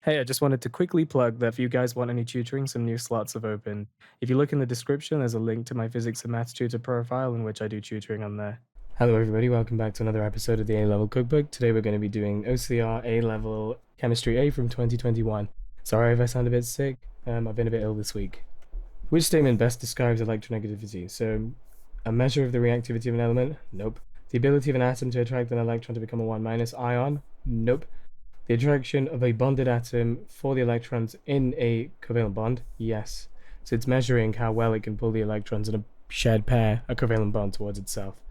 Hey, I just wanted to quickly plug that if you guys want any tutoring, some new slots have opened. If you look in the description, there's a link to my physics and maths tutor profile in which I do tutoring on there. Hello everybody, welcome back to another episode of the A-Level Cookbook. Today we're going to be doing OCR A-Level Chemistry A from 2021. Sorry if I sound a bit sick, I've been a bit ill this week. Which statement best describes electronegativity? So, a measure of the reactivity of an element? Nope. The ability of an atom to attract an electron to become a 1- ion? Nope. The attraction of a bonded atom for the electrons in a covalent bond? Yes. So it's measuring how well it can pull the electrons in a shared pair, a covalent bond, towards itself.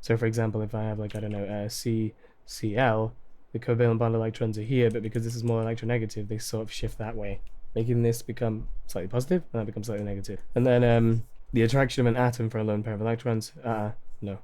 So for example, if I have CCl, the covalent bond electrons are here, but because this is more electronegative, they sort of shift that way, making this become slightly positive, and that becomes slightly negative. And then the attraction of an atom for a lone pair of electrons? No.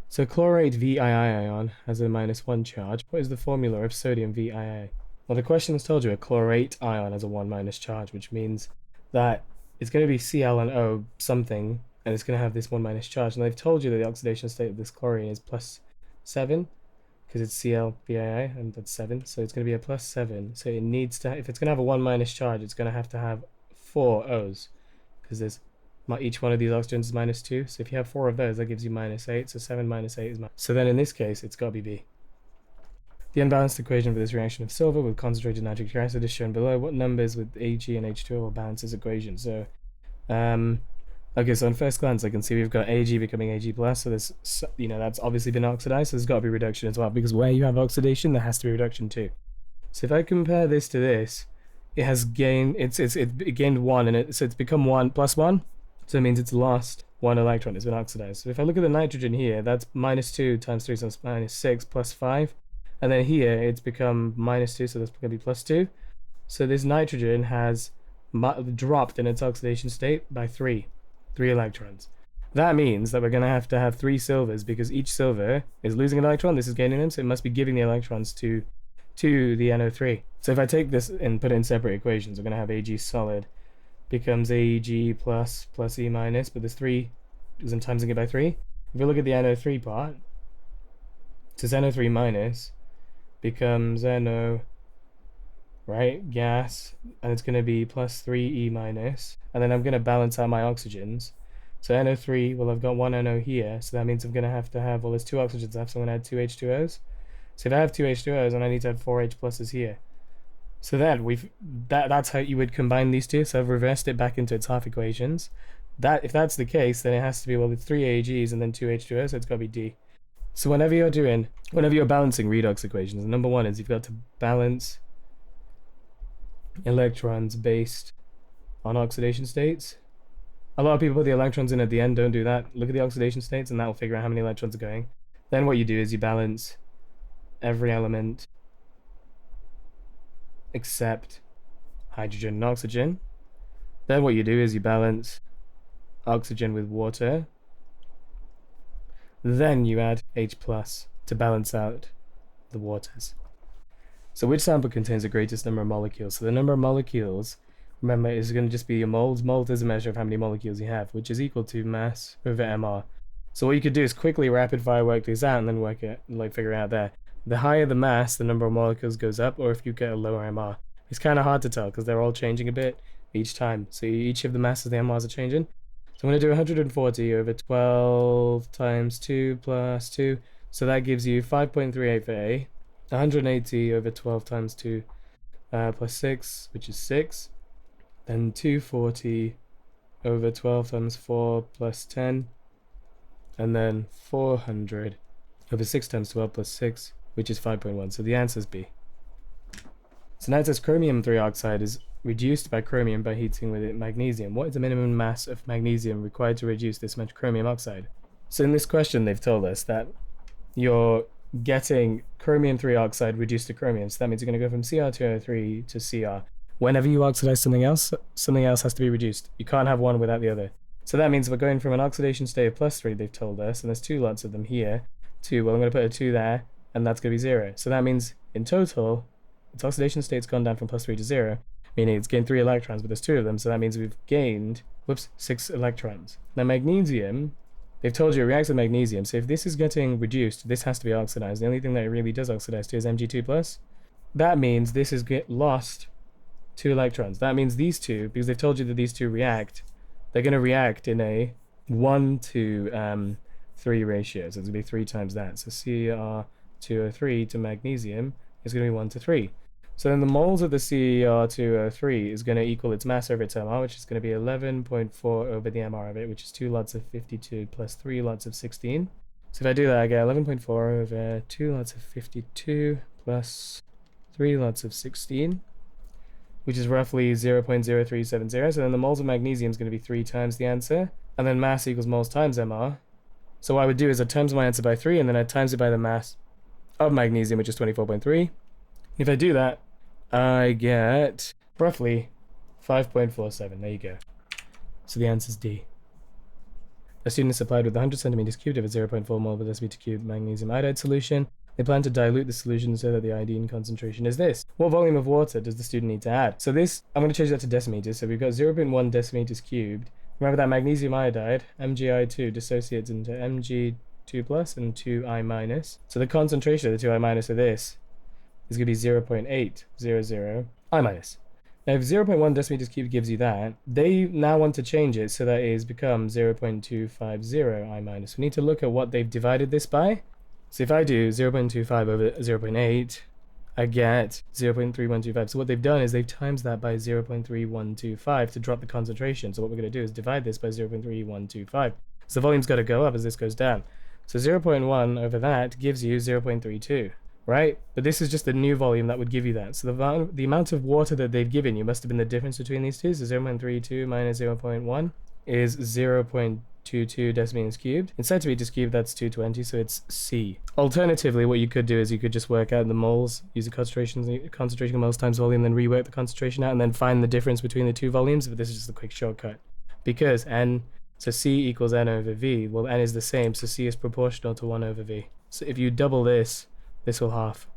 So chlorate VII ion has a -1 charge. What is the formula of sodium VII? Well, the question has told you a chlorate ion has a 1- charge, which means that it's going to be Cl and O something, and it's going to have this 1- charge. And they've told you that the oxidation state of this chlorine is +7, because it's Cl VII, and that's 7. So it's going to be a +7. So it needs to, if it's going to have a 1- charge, it's going to have 4 O's, because there's each one of these oxygens is -2, so if you have 4 of those, that gives you -8, so 7 minus 8 is so then in this case, it's got to be B. The unbalanced equation for this reaction of silver with concentrated nitric acid is shown below. What numbers with Ag and H2O will balance this equation? So, okay, so on first glance, I can see we've got Ag becoming Ag+, so there's, that's obviously been oxidized, so there's got to be reduction as well, because where you have oxidation, there has to be reduction too. So if I compare this to this, it has gained, it gained 1, and so it's become 1 plus 1, so it means it's lost 1 electron, it's been oxidized. So if I look at the nitrogen here, that's -2 times 3, so it's -6 plus 5. And then here, it's become -2, so that's going to be +2. So this nitrogen has dropped in its oxidation state by 3 electrons. That means that we're going to have 3 silvers, because each silver is losing an electron, this is gaining them, so it must be giving the electrons to the NO3. So if I take this and put it in separate equations, we're going to have Ag solid becomes Ag plus E minus, but there's 3, because I'm timesing it by 3. If you look at the NO3 part, it says NO3 minus becomes NO, right, gas, and it's going to be +3 E minus, and then I'm going to balance out my oxygens. So NO3, well, I've got 1 NO here, so that means I'm going to have, well, there's 2 oxygens left, so I'm going to add 2 H2Os. So if I have 2 H2Os, then I need to add 4 H pluses here. So then that's how you would combine these two. So I've reversed it back into its half equations. If that's the case, then it has to be, well, it's 3 AGs and then 2 H2Os, so it's got to be D. So whenever you're balancing redox equations, number one is you've got to balance electrons based on oxidation states. A lot of people put the electrons in at the end, don't do that. Look at the oxidation states and that will figure out how many electrons are going. Then what you do is you balance every element except hydrogen and oxygen. Then what you do is you balance oxygen with water. Then you add H plus to balance out the waters. So which sample contains the greatest number of molecules? So the number of molecules, remember, is going to just be your moles. Mole is a measure of how many molecules you have, which is equal to mass over MR. So what you could do is quickly rapid fire work this out and then figure out there. The higher the mass, the number of molecules goes up, or if you get a lower MR. It's kind of hard to tell because they're all changing a bit each time. So each of the masses, the MRs are changing. So I'm going to do 140 over 12 times 2 plus 2. So that gives you 5.38 for A. 180 over 12 times 2 plus 6, which is 6. Then 240 over 12 times 4 plus 10. And then 400 over 6 times 12 plus 6, which is 5.1. So the answer is B. So now it says chromium 3 oxide is reduced by chromium by heating with it magnesium. What is the minimum mass of magnesium required to reduce this much chromium oxide? So in this question, they've told us that you're getting chromium 3 oxide reduced to chromium. So that means you're going to go from Cr2O3 to Cr. Whenever you oxidize something else has to be reduced. You can't have one without the other. So that means we're going from an oxidation state of +3, they've told us, and there's 2 lots of them here, to, well, I'm going to put a 2 there, and that's going to be 0. So that means, in total, its oxidation state's gone down from +3 to 0, meaning it's gained 3 electrons, but there's 2 of them, so that means we've gained, 6 electrons. Now magnesium, they've told you it reacts with magnesium, so if this is getting reduced, this has to be oxidized. The only thing that it really does oxidize to is Mg2+. That means this is lost 2 electrons. That means these two, because they've told you that these two react, they're going to react in a 1 to 3 ratio. So it's going to be 3 times that. So CR2O3 to magnesium is going to be 1 to 3. So then the moles of the CR2O3 is going to equal its mass over its MR, which is going to be 11.4 over the MR of it, which is 2 lots of 52 plus 3 lots of 16. So if I do that, I get 11.4 over 2 lots of 52 plus 3 lots of 16, which is roughly 0.0370. So then the moles of magnesium is going to be 3 times the answer. And then mass equals moles times MR. So what I would do is I times my answer by 3, and then I times it by the mass of magnesium, which is 24.3. If I do that, I get roughly 5.47. There you go. So the answer is D. A student is supplied with 100 centimeters cubed of a 0.4 mole per decimeter cubed magnesium iodide solution. They plan to dilute the solution so that the iodine concentration is this. What volume of water does the student need to add? So this, I'm going to change that to decimeters. So we've got 0.1 decimeters cubed. Remember that magnesium iodide, MgI2, dissociates into Mg2 plus and 2I minus. So the concentration of the 2I minus of this is going to be 0.800 I minus. Now if 0.1 decimeters cubed gives you that, they now want to change it so that it has become 0.250 I minus. We need to look at what they've divided this by. So if I do 0.25 over 0.8, I get 0.3125. So what they've done is they've times that by 0.3125 to drop the concentration. So what we're going to do is divide this by 0.3125. So the volume's got to go up as this goes down. So 0.1 over that gives you 0.32. Right? But this is just the new volume that would give you that. So the amount of water that they've given you must have been the difference between these two. So 0.32 minus 0.1 is 0.22 decimeters cubed. In centimeters cubed, that's 220, so it's C. Alternatively, what you could do is you could just work out the moles, use the concentration of moles times volume, then rework the concentration out, and then find the difference between the two volumes. But this is just a quick shortcut. Because N, so C equals N over V, well, N is the same, so C is proportional to 1 over V. So if you double this will half.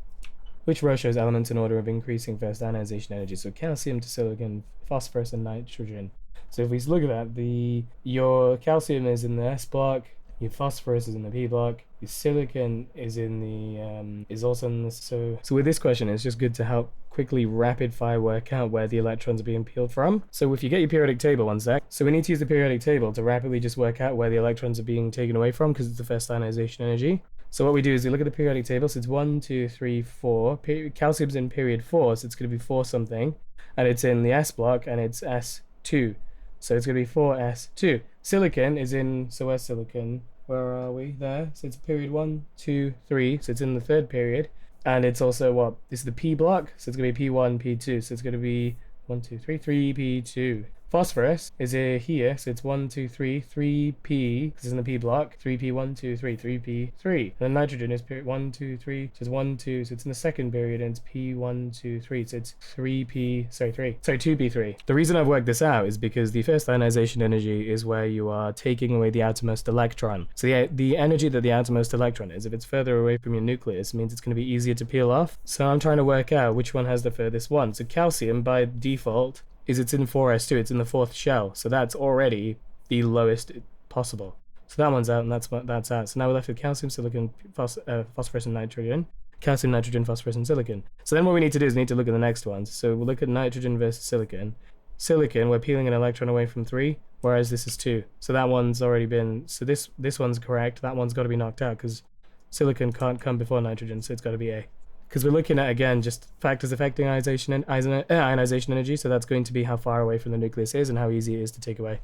Which row shows elements in order of increasing first ionization energy? So calcium to silicon, phosphorus and nitrogen. So if we look at that, your calcium is in the S block, your phosphorus is in the P block, your silicon is in the is also in the so with this question it's just good to help quickly rapid fire work out where the electrons are being peeled from. So if you get your periodic table, one sec. So we need to use the periodic table to rapidly just work out where the electrons are being taken away from because it's the first ionization energy. So what we do is we look at the periodic table. So it's 1, 2, 3, 4. Calcium's in period 4, so it's going to be 4 something. And it's in the S block, and it's S2. So it's going to be 4S2. Silicon is in, so where's silicon? Where are we? There. So it's period 1, 2, 3. So it's in the third period. And it's also what? This is the P block. So it's going to be P1, P2. So it's going to be 1, 2, 3, 3P2. Phosphorus is here, so it's 1, 2, 3, 3P, because it's in the P block, 3P, 1, 2, 3, 3P, 3. And then nitrogen is period 1, 2, 3, so it's 1, 2, so it's in the second period, and it's P1, 2, 3, so it's 2P3. The reason I've worked this out is because the first ionization energy is where you are taking away the outermost electron. So the energy that the outermost electron is, if it's further away from your nucleus, means it's going to be easier to peel off. So I'm trying to work out which one has the furthest one. So calcium, by default, it's in 4s2, it's in the fourth shell, so that's already the lowest possible. So that one's out, and that's out. So now we're left with calcium, silicon, phosphorus, and nitrogen. Calcium, nitrogen, phosphorus, and silicon. So then what we need to do is we need to look at the next ones. So we'll look at nitrogen versus silicon. Silicon, we're peeling an electron away from 3, whereas this is 2. So that one's already been, so this one's correct, that one's got to be knocked out, because silicon can't come before nitrogen, so it's got to be A. Because we're looking at, again, just factors affecting ionization energy, so that's going to be how far away from the nucleus is and how easy it is to take away.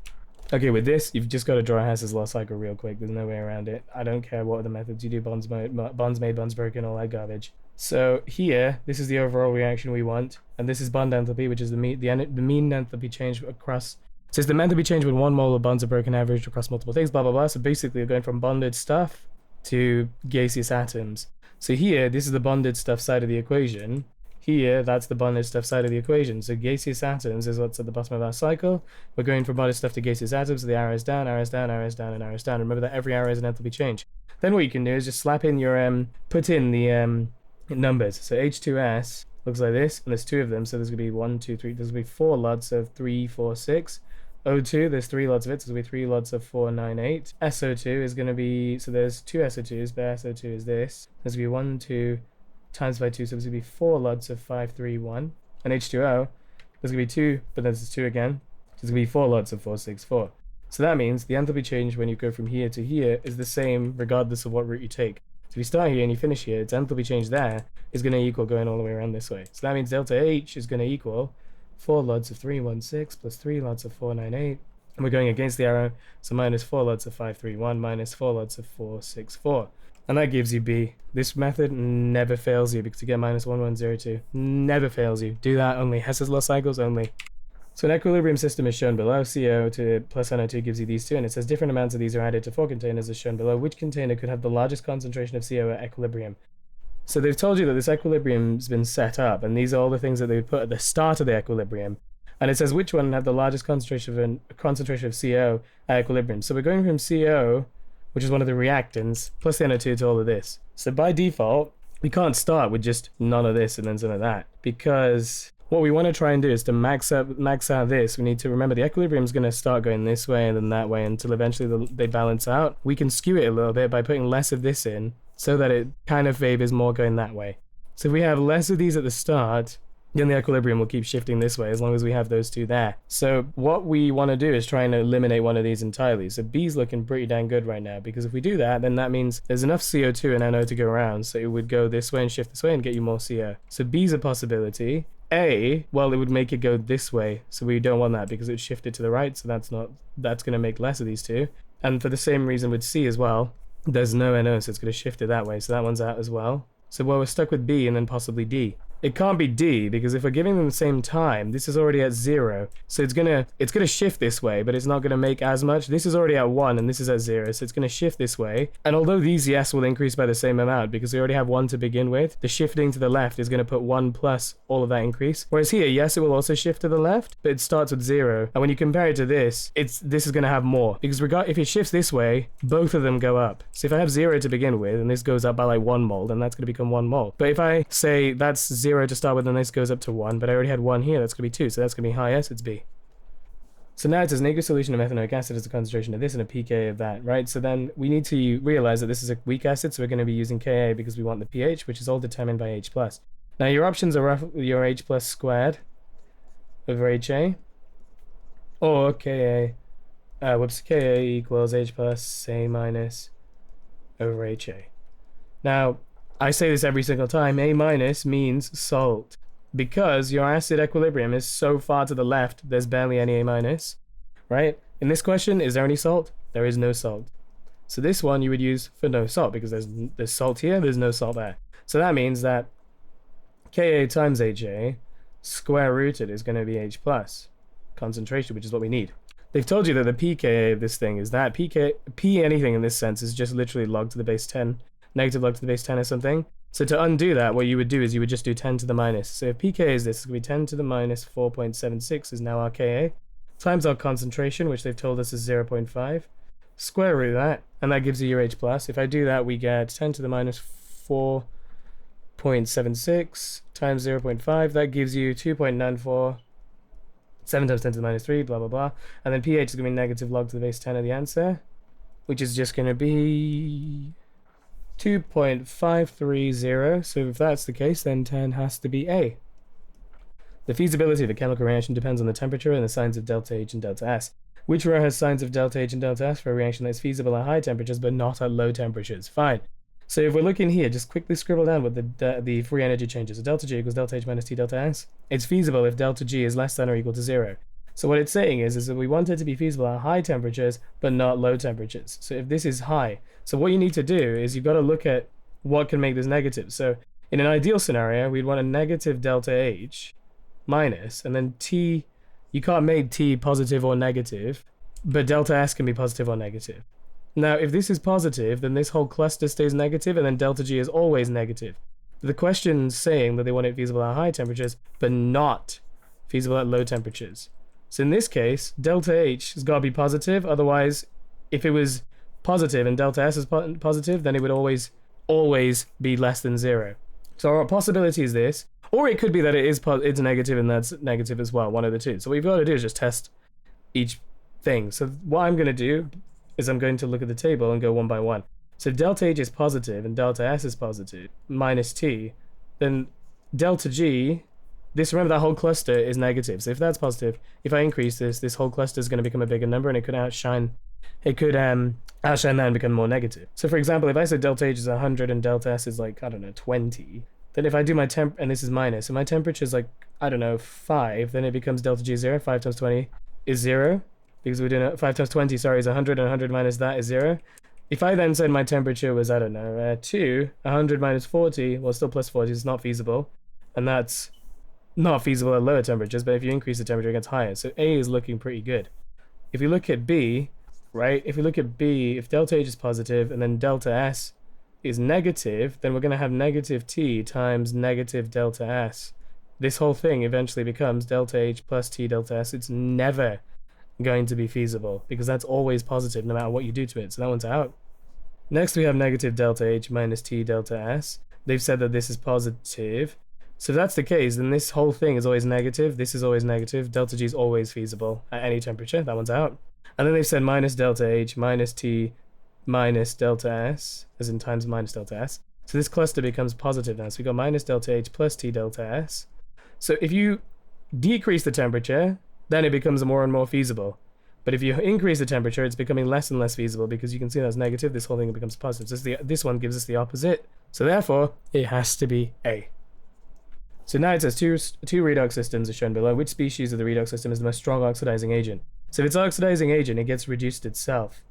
Okay, with this, you've just got to draw a Hess's law cycle real quick. There's no way around it. I don't care what other methods you do, bonds made, bonds broken, all that garbage. So here, this is the overall reaction we want, and this is bond enthalpy, which is the mean enthalpy change across. So it's the enthalpy change when 1 mole of bonds are broken averaged across multiple things, blah, blah, blah. So basically, we're going from bonded stuff to gaseous atoms. So here, this is the bonded stuff side of the equation. Here, that's the bonded stuff side of the equation. So gaseous atoms is what's at the bottom of our cycle. We're going from bonded stuff to gaseous atoms, so the arrows down, arrows down, arrows down, and arrows down. Remember that every arrow is an enthalpy change. Then what you can do is just slap in your, put in the numbers. So H2S looks like this, and there's 2 of them, so there's going to be 1, 2, 3, there's going to be 4 lots of 3, 4, 6. O2, there's 3 lots of it, so there's going to be 3 lots of 4, 9, 8. SO2 is going to be, so there's 2 SO2s, but SO2 is this. There's going to be 1, 2, times by 2, so there's going to be 4 lots of 5, 3, 1. And H2O, There's going to be 2, but then there's 2 again. There's going to be 4 lots of 4, 6, 4. So that means the enthalpy change when you go from here to here is the same regardless of what route you take. So if you start here and you finish here, its enthalpy change there is going to equal going all the way around this way. So that means delta H is going to equal 4 lots of 3, 1, 6 plus 3 lots of 4, 9, 8. And we're going against the arrow, so minus 4 lots of 5, 3, 1 minus 4 lots of 4, 6, 4. And that gives you B. This method never fails you because you get minus 1, 1, 0, 2. Never fails you. Do that only. Hess's law cycles only. So an equilibrium system is shown below. CO to plus NO2 gives you these 2, and it says different amounts of these are added to 4 containers as shown below. Which container could have the largest concentration of CO at equilibrium? So they've told you that this equilibrium's been set up, and these are all the things that they would put at the start of the equilibrium. And it says which one have the largest concentration of CO at equilibrium. So we're going from CO, which is one of the reactants, plus the NO2 to all of this. So by default, we can't start with just none of this and then some of that, because what we want to try and do is to max out this. We need to remember the equilibrium is going to start going this way and then that way until eventually they balance out. We can skew it a little bit by putting less of this in so that it kind of favors more going that way. So if we have less of these at the start, then the equilibrium will keep shifting this way as long as we have those 2 there. So what we want to do is try and eliminate one of these entirely. So B's looking pretty dang good right now, because if we do that, then that means there's enough CO2 and NO to go around. So it would go this way and shift this way and get you more CO. So B's a possibility. A, well, it would make it go this way, so we don't want that because it shifted to the right, so that's going to make less of these 2. And for the same reason with C as well, there's no NO, so it's going to shift it that way, so that one's out as well. So well, we're stuck with B and then possibly D. It can't be D, because if we're giving them the same time, this is already at 0. So it's gonna shift this way, but it's not gonna make as much. This is already at 1 and this is at 0, so it's gonna shift this way. And although these yes will increase by the same amount, because we already have 1 to begin with, the shifting to the left is gonna put 1 plus all of that increase. Whereas here, yes, it will also shift to the left, but it starts with 0. And when you compare it to this, this is gonna have more. Because if it shifts this way, both of them go up. So if I have 0 to begin with, and this goes up by like 1 mole, then that's gonna become 1 mole. But if I say that's 0 to start with, and this goes up to 1, but I already had 1 here, that's going to be 2, so that's going to be high S, it's B. So now it says an aqueous solution of methanoic acid has a concentration of this and a pK of that, right? So then we need to realize that this is a weak acid, so we're going to be using Ka because we want the pH, which is all determined by H+. Now your options are your H+ squared over HA, or Ka, Ka equals H+ A- over HA. Now, I say this every single time, A- means salt. Because your acid equilibrium is so far to the left, there's barely any A-, right? In this question, is there any salt? There is no salt. So this one you would use for no salt, because there's salt here, there's no salt there. So that means that Ka times HA square rooted is going to be H+ concentration, which is what we need. They've told you that the pKa of this thing is that. P anything in this sense is just literally log to the base 10. Negative log to the base 10 or something. So to undo that, what you would do is you would just do 10 to the minus. So if pK is this, it's going to be 10 to the minus 4.76 is now our Ka, times our concentration, which they've told us is 0.5, square root that, and that gives you your H+. If I do that, we get 10 to the minus 4.76 times 0.5, that gives you 2.94, 7 times 10 to the minus 3, blah, blah, blah. And then pH is going to be negative log to the base 10 of the answer, which is just going to be 2.530. So if that's the case, then 10 has to be A. The feasibility of a chemical reaction depends on the temperature and the signs of delta H and delta S. Which row has signs of delta H and delta S for a reaction that is feasible at high temperatures but not at low temperatures? Fine. So if we're looking here, just quickly scribble down what the free energy changes. So delta G equals delta H minus T delta S. It's feasible if delta G is less than or equal to 0. So what it's saying is that we want it to be feasible at high temperatures but not low temperatures. So if this is high, so what you need to do is you've got to look at what can make this negative. So in an ideal scenario, we'd want a negative delta H minus, and then T, you can't make T positive or negative, but delta S can be positive or negative. Now, if this is positive, then this whole cluster stays negative, and then delta G is always negative. The question's saying that they want it feasible at high temperatures, but not feasible at low temperatures. So in this case, delta H has got to be positive, otherwise, if it was positive and delta S is positive, then it would always be less than 0. So our possibility is this, or it could be that it's negative and that's negative as well, one of the two. So what we've got to do is just test each thing. So what I'm going to do is I'm going to look at the table and go one by one. So if delta H is positive and delta S is positive, minus T, then delta G this, remember, that whole cluster is negative. So if that's positive, if I increase this whole cluster is going to become a bigger number, and it could outshine that and become more negative. So for example, if I said delta H is 100 and delta S is like, I don't know, 20, then if I do my temp, and this is minus, and my temperature is like, I don't know, 5, then it becomes delta G 0. 5 times 20 is 0, because we're doing 5 times 20, sorry, is 100, and 100 minus that is 0. If I then said my temperature was, I don't know, 2, 100 minus 40, well, still plus 40 is not feasible, and that's not feasible at lower temperatures, but if you increase the temperature, it gets higher. So A is looking pretty good. If you look at B, right, if delta H is positive and then delta S is negative, then we're going to have negative T times negative delta S. This whole thing eventually becomes delta H plus T delta S. It's never going to be feasible because that's always positive no matter what you do to it. So that one's out. Next we have negative delta H minus T delta S. They've said that this is positive. So if that's the case, then this whole thing is always negative. This is always negative. Delta G is always feasible at any temperature. That one's out. And then they've said minus delta H minus T minus delta S, as in times minus delta S. So this cluster becomes positive now. So we got minus delta H plus T delta S. So if you decrease the temperature, then it becomes more and more feasible. But if you increase the temperature, it's becoming less and less feasible because you can see that's negative. This whole thing becomes positive. So this one gives us the opposite. So therefore, it has to be A. So now it says two redox systems are shown below. Which species of the redox system is the most strong oxidizing agent? So if it's oxidizing agent, it gets reduced itself.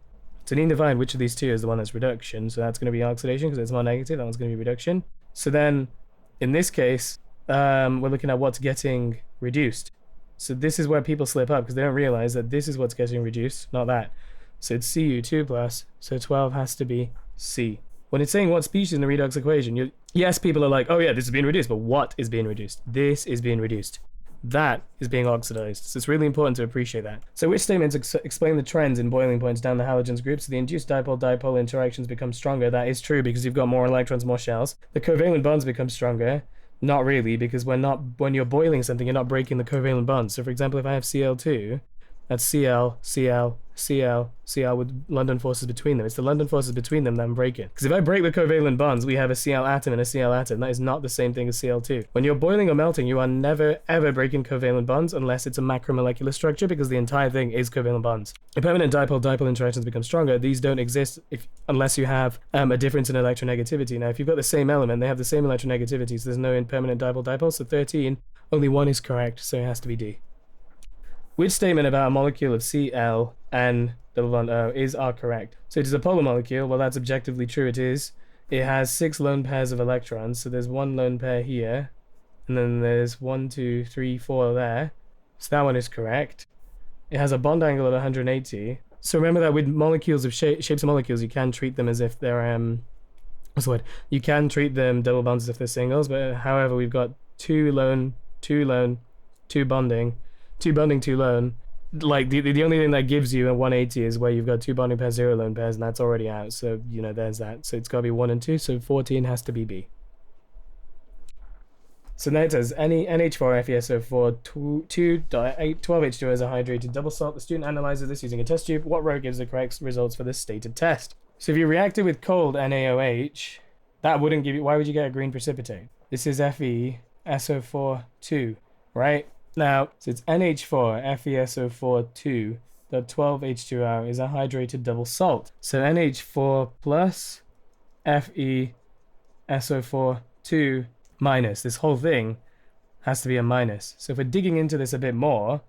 So you need to find which of these two is the one that's reduction. So that's going to be oxidation because it's more negative. That one's going to be reduction. So then, in this case, we're looking at what's getting reduced. So this is where people slip up because they don't realize that this is what's getting reduced, not that. So it's Cu2 plus, so 12 has to be C. When it's saying what species in the redox equation, yes, people are like, oh yeah, this is being reduced, but what is being reduced? This is being reduced. That is being oxidized. So it's really important to appreciate that. So which statements explain the trends in boiling points down the halogens group? So the induced dipole-dipole interactions become stronger. That is true because you've got more electrons, more shells. The covalent bonds become stronger. Not really, because when you're boiling something, you're not breaking the covalent bonds. So for example, if I have Cl2, that's Cl, Cl, Cl, Cl with London forces between them. It's the London forces between them that I'm breaking. Because if I break the covalent bonds, we have a Cl atom and a Cl atom. That is not the same thing as Cl2. When you're boiling or melting, you are never ever breaking covalent bonds unless it's a macromolecular structure because the entire thing is covalent bonds. Impermanent dipole-dipole interactions become stronger. These don't exist unless you have a difference in electronegativity. Now, if you've got the same element, they have the same electronegativity, so there's no impermanent dipole-dipole. So 13, only one is correct, so it has to be D. Which statement about a molecule of Cl and double bond O is correct? So it is a polar molecule. Well, that's objectively true. It is. It has 6 lone pairs of electrons. So there's 1 lone pair here, and then there's 1, 2, 3, 4 there. So that one is correct. It has a bond angle of 180. So remember that with molecules of shapes of molecules, you can treat them as if they're what's the word? You can treat them double bonds as if they're singles. But however, we've got 2 lone, 2 lone, 2 bonding. 2 bonding, 2 lone. Like the only thing that gives you a 180 is where you've got 2 bonding pairs, 0 lone pairs, and that's already out. So there's that. So it's got to be 1 and 2. So 14 has to be B. So now it says any NH4 FeSO4 12H2O is a hydrated double salt. The student analyzes this using a test tube. What row gives the correct results for this stated test? So if you reacted with cold NaOH, that wouldn't give you. Why would you get a green precipitate? This is FeSO4 2, right? Now, so it's NH4 FeSO4 2. The 12H2O is a hydrated double salt. So NH4 plus FeSO4 2 minus. This whole thing has to be a minus. So if we're digging into this a bit more,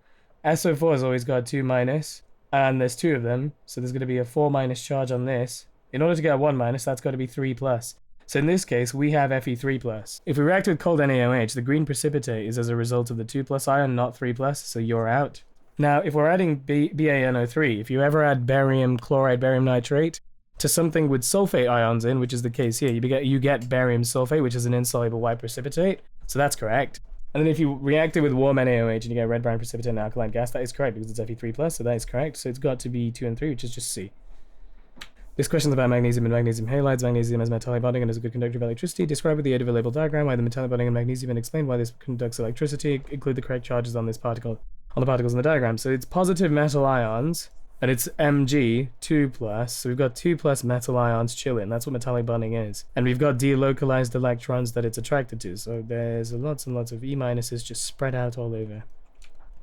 SO4 has always got 2 minus, and there's 2 of them. So there's going to be a 4 minus charge on this. In order to get a 1 minus, that's got to be 3 plus. So in this case, we have Fe3 plus. If we react with cold NaOH, the green precipitate is as a result of the 2 plus ion, not 3 plus, so you're out. Now, if we're adding BaNO3, if you ever add barium chloride, barium nitrate, to something with sulfate ions in, which is the case here, you get barium sulfate, which is an insoluble white precipitate, so that's correct. And then if you react it with warm NaOH and you get red-brown precipitate and alkaline gas, that is correct because it's Fe3 plus, so that is correct. So it's got to be 2 and 3, which is just C. This question is about magnesium and magnesium halides. Magnesium has metallic bonding and is a good conductor of electricity. Describe with the aid of a label diagram why the metallic bonding and magnesium and explain why this conducts electricity. Include the correct charges on the particles in the diagram. So it's positive metal ions and it's Mg 2+, so we've got 2+ metal ions chilling. That's what metallic bonding is. And we've got delocalized electrons that it's attracted to, so there's lots and lots of E- just spread out all over.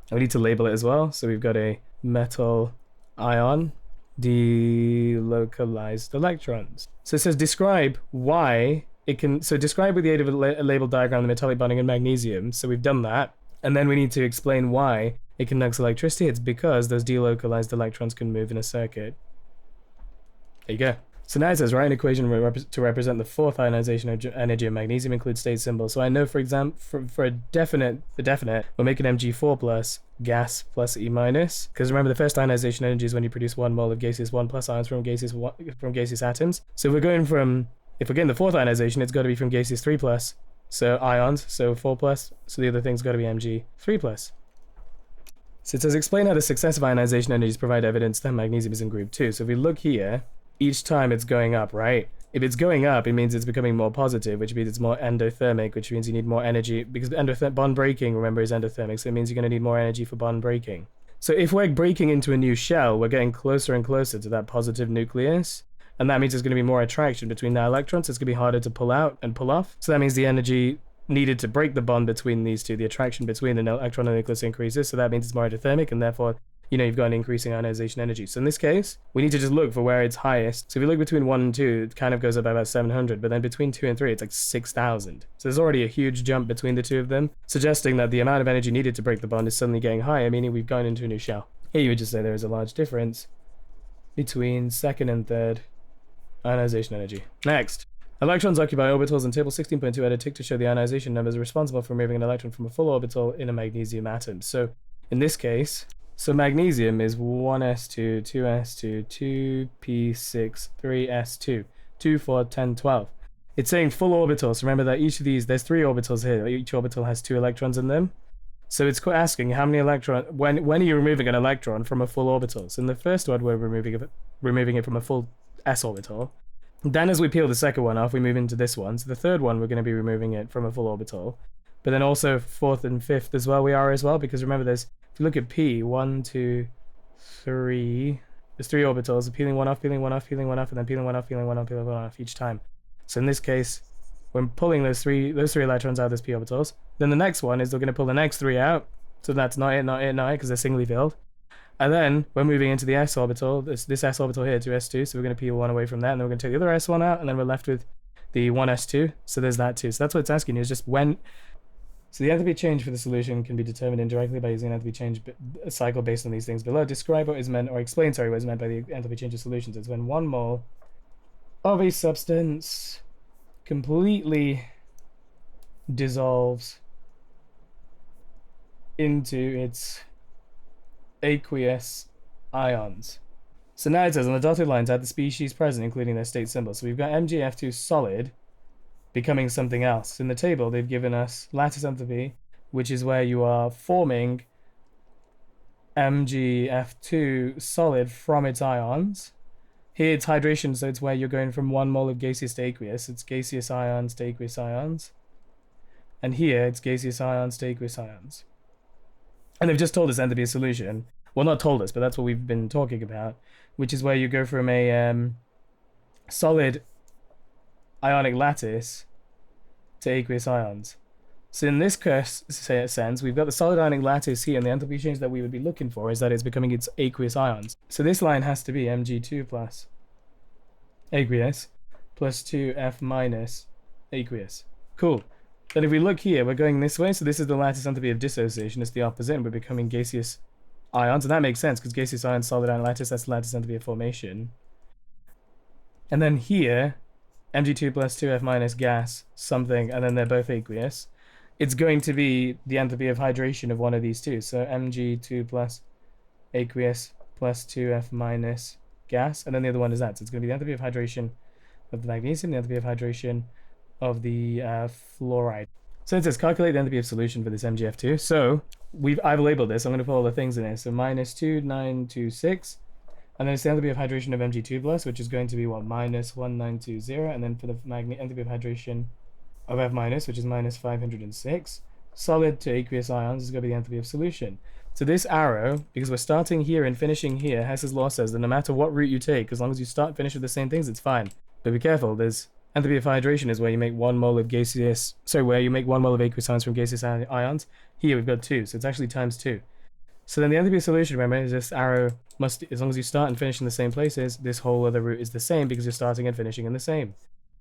And we need to label it as well, so we've got a metal ion, delocalized electrons. So it says describe why it can, so describe with the aid of a label diagram the metallic bonding in magnesium, so we've done that. And then we need to explain why it conducts electricity. It's because those delocalized electrons can move in a circuit. There you go. So now it says write an equation to represent the fourth ionization energy of magnesium, include state symbols. So I know, for example, for the definite, we'll make an Mg4+ gas plus E-, because remember the first ionization energy is when you produce 1 mole of gaseous 1+ ions from gaseous atoms. So if we're getting the fourth ionization, it's got to be from gaseous 3+, so ions, so 4+, so the other thing's got to be Mg3+. So it says explain how the successive ionization energies provide evidence that magnesium is in group 2. So if we look here, each time it's going up, right? If it's going up, it means it's becoming more positive, which means it's more endothermic, which means you need more energy, because bond breaking, remember, is endothermic, so it means you're going to need more energy for bond breaking. So if we're breaking into a new shell, we're getting closer and closer to that positive nucleus, and that means there's going to be more attraction between the electrons. It's going to be harder to pull out and pull off. So that means the energy needed to break the bond between these two, the attraction between the electron and nucleus increases, so that means it's more endothermic, and therefore, you know, you've got an increasing ionization energy. So in this case, we need to just look for where it's highest. So if you look between 1 and 2, it kind of goes up by about 700, but then between 2 and 3, it's like 6,000. So there's already a huge jump between the two of them, suggesting that the amount of energy needed to break the bond is suddenly getting higher, meaning we've gone into a new shell. Here you would just say there is a large difference between second and third ionization energy. Next. Electrons occupy orbitals, and table 16.2 add a tick to show the ionization numbers are responsible for removing an electron from a full orbital in a magnesium atom. So in this case, so magnesium is 1s2, 2s2, 2p6, 3s2, 2, 4, 10, 12. It's saying full orbitals. Remember that each of these, there's 3 orbitals here. Each orbital has 2 electrons in them. So it's asking how many electrons, when are you removing an electron from a full orbital? So in the first one, we're removing it from a full s orbital. Then as we peel the second one off, we move into this one. So the third one, we're going to be removing it from a full orbital. But then also fourth and fifth as well, because remember there's, if you look at P, 1, 2, 3, there's 3 orbitals, peeling one off, peeling one off, peeling one off, and then peeling one off, peeling one off, peeling one off each time. So in this case, when pulling those three electrons out of those p orbitals, then the next one is they're going to pull the next 3 out. So that's not it, because they're singly filled. And then we're moving into the s orbital, this s orbital here, 2s2, so we're going to peel one away from that, and then we're going to take the other s1 out, and then we're left with the 1s2, so there's that too. So that's what it's asking you, is just when. So the enthalpy change for the solution can be determined indirectly by using an enthalpy change cycle based on these things below. Describe what is meant, or explain, what is meant by the enthalpy change of solutions. It's when 1 mole of a substance completely dissolves into its aqueous ions. So now it says on the dotted lines add the species present, including their state symbol. So we've got MgF2 solid becoming something else. In the table, they've given us lattice enthalpy, which is where you are forming MgF2 solid from its ions. Here it's hydration, so it's where you're going from 1 mole of gaseous to aqueous. It's gaseous ions to aqueous ions. And here it's gaseous ions to aqueous ions. And they've just told us enthalpy of solution. Well, not told us, but that's what we've been talking about, which is where you go from a solid ionic lattice to aqueous ions. So in this sense, we've got the solid ionic lattice here, and the enthalpy change that we would be looking for is that it's becoming its aqueous ions. So this line has to be Mg2 plus aqueous plus 2F minus aqueous. Cool. Then if we look here, we're going this way, so this is the lattice enthalpy of dissociation, it's the opposite, and we're becoming gaseous ions, and that makes sense, because gaseous ions, solid ionic lattice, that's the lattice enthalpy of formation. And then here, Mg2 plus 2F minus gas, something, and then they're both aqueous. It's going to be the enthalpy of hydration of one of these two, so Mg2 plus aqueous plus 2F minus gas, and then the other one is that, so it's going to be the enthalpy of hydration of the magnesium, the enthalpy of hydration of the fluoride. So it says calculate the enthalpy of solution for this MgF2. So I've labeled this. I'm going to put all the things in here. So minus 2926, and then it's the enthalpy of hydration of Mg2 plus, which is going to be what, minus 1920, and then for the enthalpy of hydration of F minus, which is minus 506. solid to aqueous ions is going to be the enthalpy of solution. So this arrow, because we're starting here and finishing here, Hess's law says that no matter what route you take, as long as you start and finish with the same things, it's fine. But be careful, there's enthalpy of hydration is where you make 1 mole of gaseous, where you make 1 mole of aqueous ions from gaseous ions. Here we've got 2, so it's actually times 2. So then the enthalpy of solution, remember, is this arrow must, as long as you start and finish in the same places, this whole other route is the same because you're starting and finishing in the same.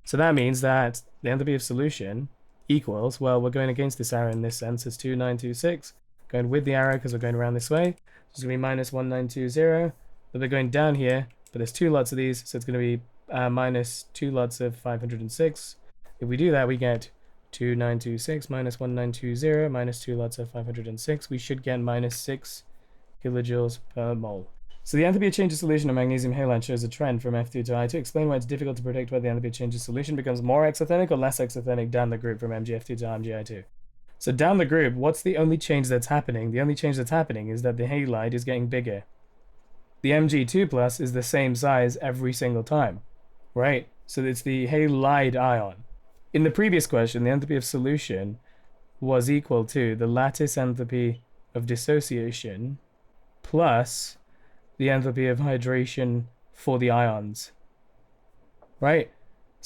So that means that the enthalpy of solution equals, well, we're going against this arrow in this sense, it's 2926. Going with the arrow because we're going around this way. So it's going to be minus 1920. But we're going down here, but there's 2 lots of these, so it's going to be minus 2 lots of 506. If we do that, we get 2926 minus 1920 minus 2 lots of 506. We should get minus 6 kilojoules per mole. So the enthalpy of change of solution of magnesium halide shows a trend from F2 to I2. Explain why it's difficult to predict whether the enthalpy of change of solution becomes more exothermic or less exothermic down the group from MgF2 to MgI2. So down the group, what's the only change that's happening? The only change that's happening is that the halide is getting bigger. The Mg2 plus is the same size every single time, right? So it's the halide ion. In the previous question, the enthalpy of solution was equal to the lattice enthalpy of dissociation plus the enthalpy of hydration for the ions, right?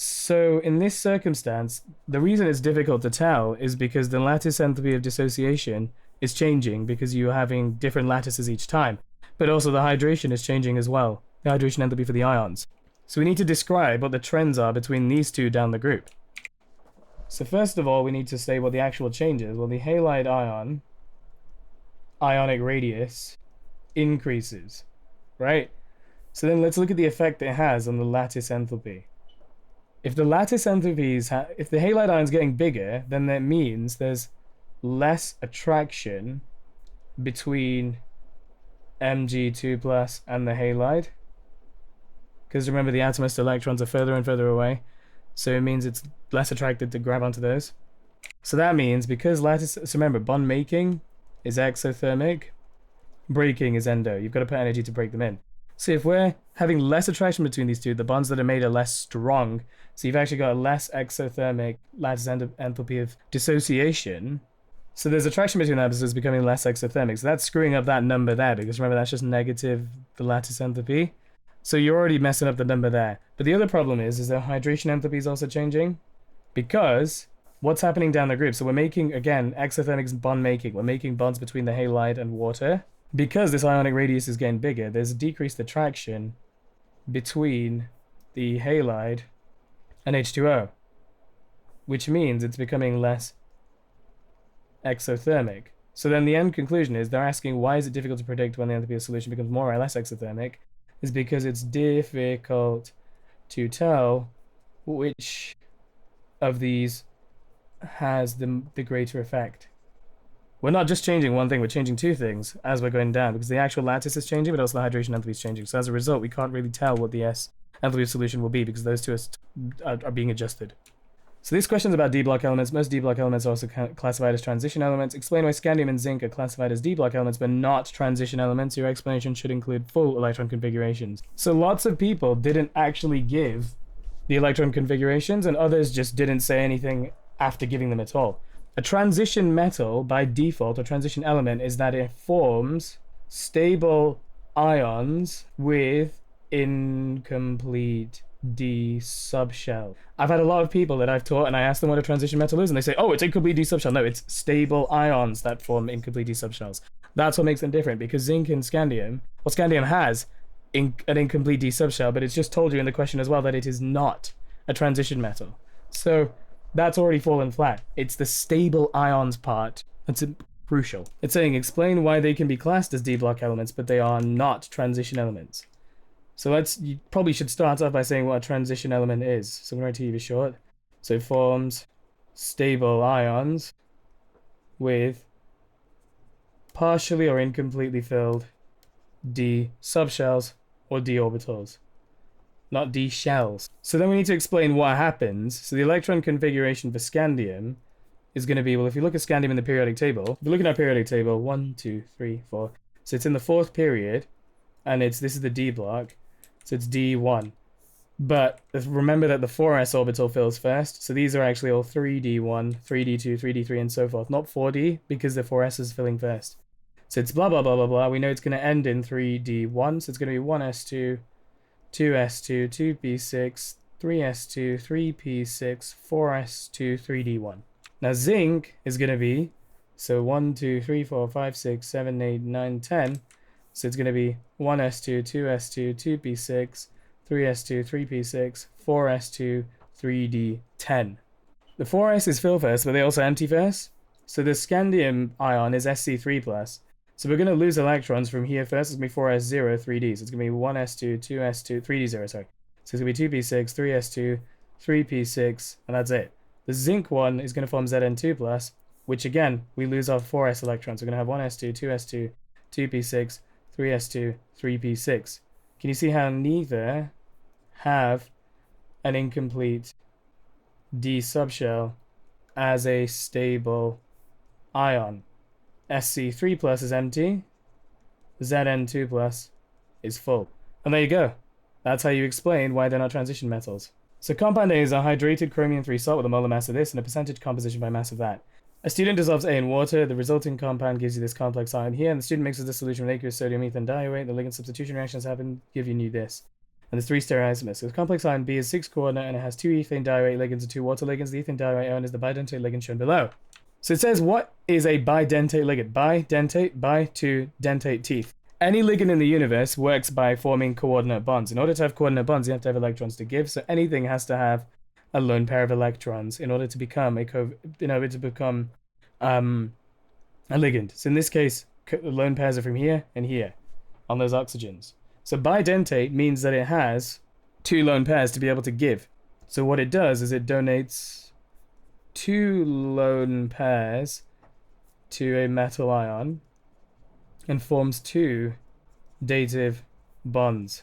So in this circumstance, the reason it's difficult to tell is because the lattice enthalpy of dissociation is changing because you're having different lattices each time. But also the hydration is changing as well, the hydration enthalpy for the ions. So we need to describe what the trends are between these two down the group. So first of all, we need to say what the actual change is. Well, the halide ion, ionic radius, increases, right? So then let's look at the effect it has on the lattice enthalpy. If the lattice enthalpies, if the halide ion is getting bigger, then that means there's less attraction between Mg2 plus and the halide. Because remember, the atomist electrons are further and further away, so it means it's less attracted to grab onto those. So that means because lattice, so remember, bond making is exothermic, breaking is endo. You've got to put energy to break them in. So if we're having less attraction between these two, the bonds that are made are less strong. So you've actually got a less exothermic lattice enthalpy of dissociation. So there's attraction between them, so it's becoming less exothermic. So that's screwing up that number there, because remember, that's just negative the lattice enthalpy. So you're already messing up the number there. But the other problem is the hydration enthalpy is also changing, because what's happening down the group? So we're making, again, exothermic bond making. We're making bonds between the halide and water. Because this ionic radius is getting bigger, there's a decreased attraction between the halide and H2O, which means it's becoming less exothermic. So then the end conclusion is they're asking, why is it difficult to predict when the enthalpy of solution becomes more or less exothermic? Is because it's difficult to tell which of these has the greater effect. We're not just changing one thing, we're changing two things as we're going down, because the actual lattice is changing, but also the hydration enthalpy is changing. So as a result, we can't really tell what the S enthalpy of solution will be, because those two are being adjusted. So these questions about D-block elements, most D-block elements are also classified as transition elements. Explain why scandium and zinc are classified as D-block elements, but not transition elements. Your explanation should include full electron configurations. So lots of people didn't actually give the electron configurations, and others just didn't say anything after giving them at all. A transition metal, by default, or transition element, is that it forms stable ions with incomplete D subshell. I've had a lot of people that I've taught, and I ask them what a transition metal is, and they say, oh, it's incomplete D subshell. No, it's stable ions that form incomplete D subshells. That's what makes them different, because zinc and scandium, well, scandium has an incomplete D subshell, but it's just told you in the question as well that it is not a transition metal. So that's already fallen flat. It's the stable ions part that's crucial. It's saying explain why they can be classed as D-block elements, but they are not transition elements. So you probably should start off by saying what a transition element is. So I'm going to be short. So it forms stable ions with partially or incompletely filled D subshells or D orbitals, not D shells. So then we need to explain what happens. So the electron configuration for scandium is going to be, well, if you look at scandium in the periodic table, if you look at our periodic table, 1, 2, 3, 4. So it's in the 4th period, and this is the D block, so it's D1. But remember that the 4s orbital fills first. So these are actually all 3d1, 3d2, 3d3, and so forth. Not 4d, because the 4s is filling first. So it's blah, blah, blah, blah, blah. We know it's going to end in 3d1. So it's going to be 1s2, 2s2, 2p6, 3s2, 3p6, 4s2, 3d1. Now zinc is going to be, so 1, 2, 3, 4, 5, 6, 7, 8, 9, 10. So it's going to be 1s2, 2s2, 2p6, 3s2, 3p6, 4s2, 3d10. The 4s is fill first, but they also empty first. So the scandium ion is sc3+. So we're going to lose electrons from here first. It's going to be 4s0, 3d. So it's going to be 1s2, 2s2, 3d0, sorry. So it's going to be 2p6, 3s2, 3p6, and that's it. The zinc one is going to form Zn2+, which again, we lose our 4s electrons. We're going to have 1s2, 2s2, 2p6, 3s2, 3p6. Can you see how neither have an incomplete D subshell as a stable ion? Sc3+ is empty, Zn2+ is full. And there you go. That's how you explain why they're not transition metals. So compound A is a hydrated chromium-3 salt with a molar mass of this and a percentage composition by mass of that. A student dissolves A in water. The resulting compound gives you this complex ion here, and the student mixes the solution with aqueous sodium ether diurate. The ligand substitution reactions happen, give you this. And there's 3 stereoisomers. So the complex ion B is 6 coordinate, and it has 2 ethane diurate ligands and 2 water ligands. The ethane diurate ion is the bidentate ligand shown below. So it says, what is a bidentate ligand? Bidentate, bi to dentate teeth. Any ligand in the universe works by forming coordinate bonds. In order to have coordinate bonds, you have to have electrons to give. So anything has to have a lone pair of electrons in order to become a ligand. So in this case, the lone pairs are from here and here on those oxygens. So bidentate means that it has 2 lone pairs to be able to give. So what it does is it donates 2 lone pairs to a metal ion and forms 2 dative bonds.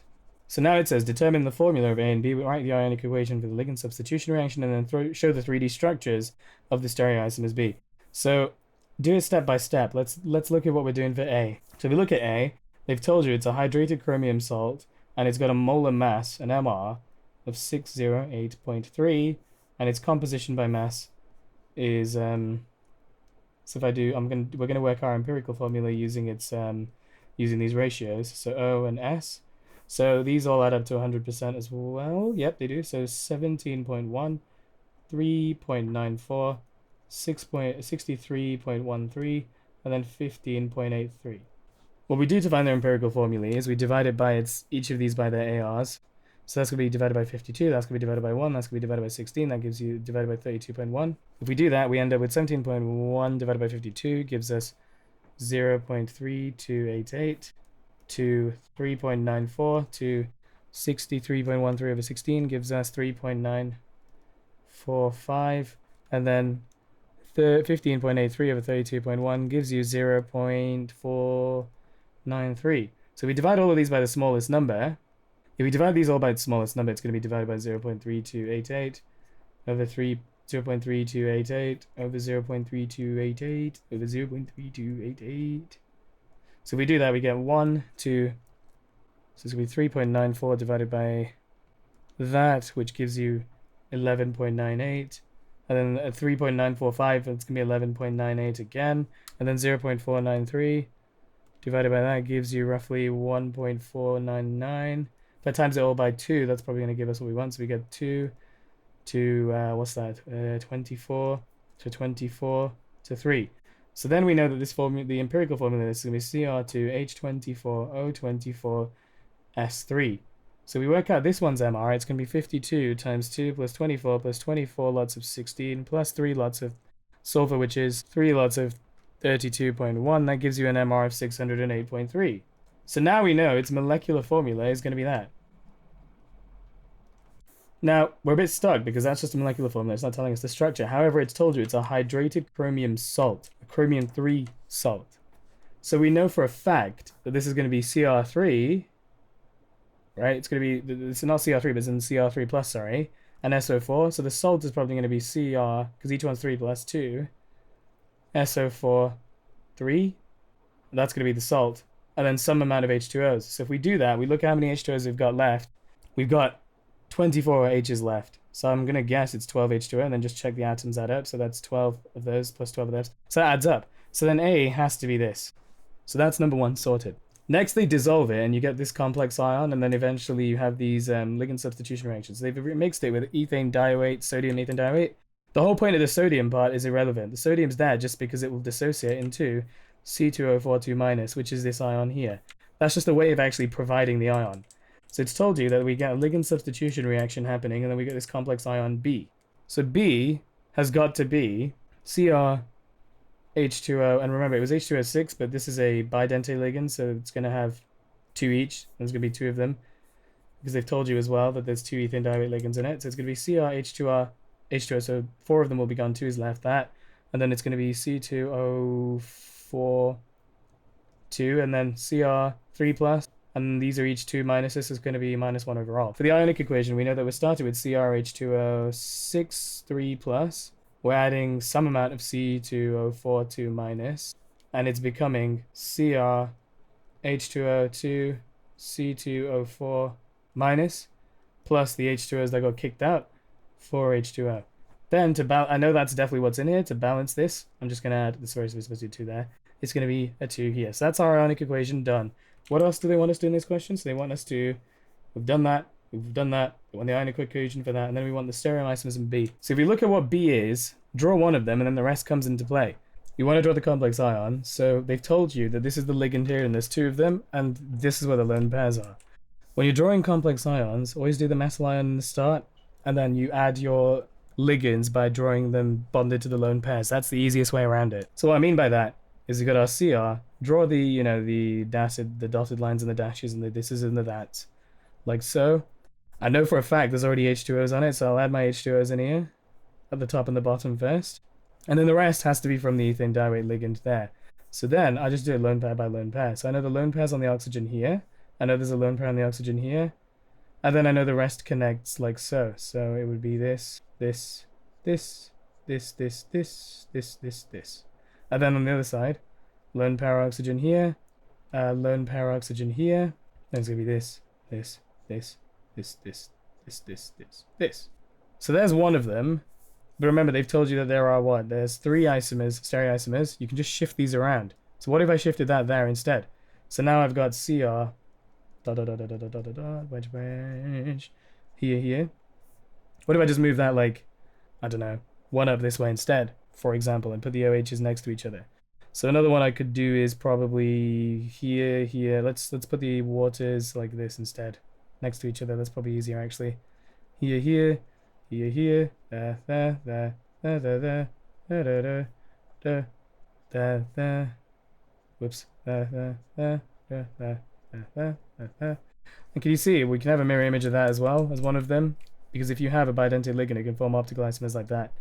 So now it says, determine the formula of A and B, write the ionic equation for the ligand substitution reaction, and then show the 3D structures of the stereoisomers B. So do it step by step. Let's look at what we're doing for A. So if we look at A, they've told you it's a hydrated chromium salt, and it's got a molar mass, an MR, of 608.3, and its composition by mass is so if I do, we're gonna work our empirical formula using its using these ratios. So O and S. So these all add up to 100% as well. Yep, they do. So 17.1, 3.94, 63.13, and then 15.83. What we do to find their empirical formulae is we divide it by each of these by their ARs. So that's going to be divided by 52, that's going to be divided by 1, that's going to be divided by 16, that gives you divided by 32.1. If we do that, we end up with 17.1 divided by 52 gives us 0.3288 to 3.94 to 63.13 over 16 gives us 3.945, and then 15.83 over 32.1 gives you 0.493. So we divide all of these by the smallest number. If we divide these all by the smallest number, it's going to be divided by 0.3288 over 0.3288 over 0.3288 over 0.3288. So if we do that, we get 1, 2, so it's going to be 3.94 divided by that, which gives you 11.98. And then 3.945, it's going to be 11.98 again. And then 0.493 divided by that gives you roughly 1.499. If I times it all by 2, that's probably going to give us what we want. So we get 2 to, what's that? 24 to 24 to 3. So then we know that this formula, the empirical formula, is going to be Cr2H24O24S3. So we work out this one's MR, it's going to be 52 times 2 plus 24 lots of 16 plus 3 lots of sulfur, which is 3 lots of 32.1. That gives you an MR of 608.3. So now we know its molecular formula is going to be that. Now, we're a bit stuck because that's just a molecular formula. It's not telling us the structure. However, it's told you it's a hydrated chromium salt, a chromium-3 salt. So we know for a fact that this is going to be Cr3, right? It's going to be, it's not Cr3, but it's in Cr3 plus, sorry, and SO4. So the salt is probably going to be Cr, because each one's 3 plus 2, SO4, 3. That's going to be the salt. And then some amount of H2Os. So if we do that, we look at how many H2Os we've got left. We've got 24 H's left. So I'm going to guess it's 12 H2O and then just check the atoms add up. So that's 12 of those plus 12 of those. So that adds up. So then A has to be this. So that's number one sorted. Next, they dissolve it and you get this complex ion, and then eventually you have these ligand substitution reactions. They've mixed it with ethane dioate, sodium ethane dioate. The whole point of the sodium part is irrelevant. The sodium's there just because it will dissociate into C2O42-, which is this ion here. That's just a way of actually providing the ion. So it's told you that we get a ligand substitution reaction happening, and then we get this complex ion B. So B has got to be CrH2O, and remember it was H2O6, but this is a bidentate ligand, so it's going to have two each. There's going to be two of them, because they've told you as well that there's two ethane dioate ligands in it. So it's going to be CrH2O, H2O, so four of them will be gone, two is left, that. And then it's going to be C2O4, 2, and then Cr3+. And these are each 2 minuses, so it's going to be -1 overall. For the ionic equation, we know that we're starting with CrH2O6 3+. We're adding some amount of C2O4 2-, and it's becoming CrH2O2 C2O4- plus the H2Os that got kicked out, 4H2O. Then I know that's definitely what's in here. To balance this, I'm just going to add, sorry, so we're supposed to do 2 there. It's going to be a 2 here. So that's our ionic equation done. What else do they want us to do in this question? So they want us to, we've done that, we want the ionic equation for that, and then we want the stereoisomers in B. So if you look at what B is, draw one of them, and then the rest comes into play. You want to draw the complex ion, so they've told you that this is the ligand here, and there's 2 of them, and this is where the lone pairs are. When you're drawing complex ions, always do the methyl ion in the start, and then you add your ligands by drawing them bonded to the lone pairs. That's the easiest way around it. So what I mean by that is you've got our CR, draw the, the dotted lines and the dashes and the thises and the that's, like so. I know for a fact there's already H2Os on it, so I'll add my H2Os in here, at the top and the bottom first. And then the rest has to be from the ethane dioate ligand there. So then I just do it lone pair by lone pair. So I know the lone pair's on the oxygen here, I know there's a lone pair on the oxygen here, and then I know the rest connects like so. So it would be this, this, this, this, this, this, this, this, this. And then on the other side, lone pair oxygen here, lone pair oxygen here. Then it's going to be this, this, this, this, this, this, this, this, this. So there's one of them. But remember, they've told you that there are what? There's 3 isomers, stereoisomers. You can just shift these around. So what if I shifted that there instead? So now I've got Cr, wedge, here. What if I just move that, like, I don't know, one up this way instead, for example, and put the OHs next to each other? So another one I could do is probably here. Let's put the waters like this instead, next to each other. That's probably easier actually. Here, there, whoops, there. And can you see we can have a mirror image of that as well as one of them? Because if you have a bidentate ligand, it can form optical isomers like that.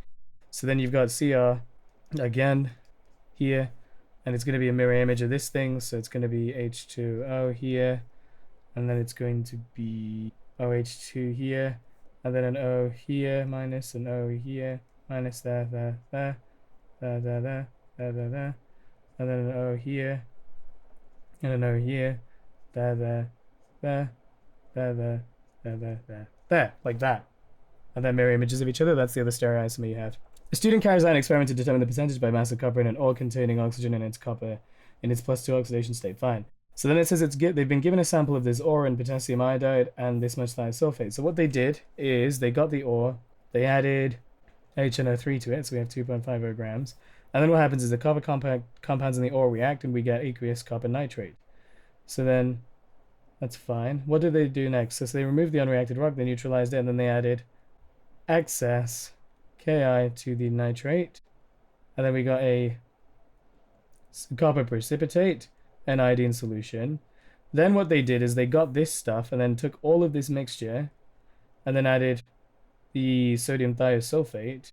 So then you've got Cr again here, and it's going to be a mirror image of this thing, so it's going to be H2O here, and then it's going to be OH2 here, and then an O here, minus an O here, minus there, and then an O here, and an O here, there, like that. And then mirror images of each other. That's the other stereoisomer you have. A student carries out an experiment to determine the percentage by mass of copper in an ore containing oxygen in its copper in its +2 oxidation state. Fine. So then it says they've been given a sample of this ore and potassium iodide and this much thiosulfate. So what they did is they got the ore, they added HNO3 to it, so we have 2.50 grams. And then what happens is the copper compounds in the ore react and we get aqueous copper nitrate. So then that's fine. What did they do next? So they removed the unreacted rock, they neutralized it, and then they added excess Ki to the nitrate. And then we got a copper precipitate and iodine solution. Then what they did is they got this stuff and then took all of this mixture and then added the sodium thiosulfate,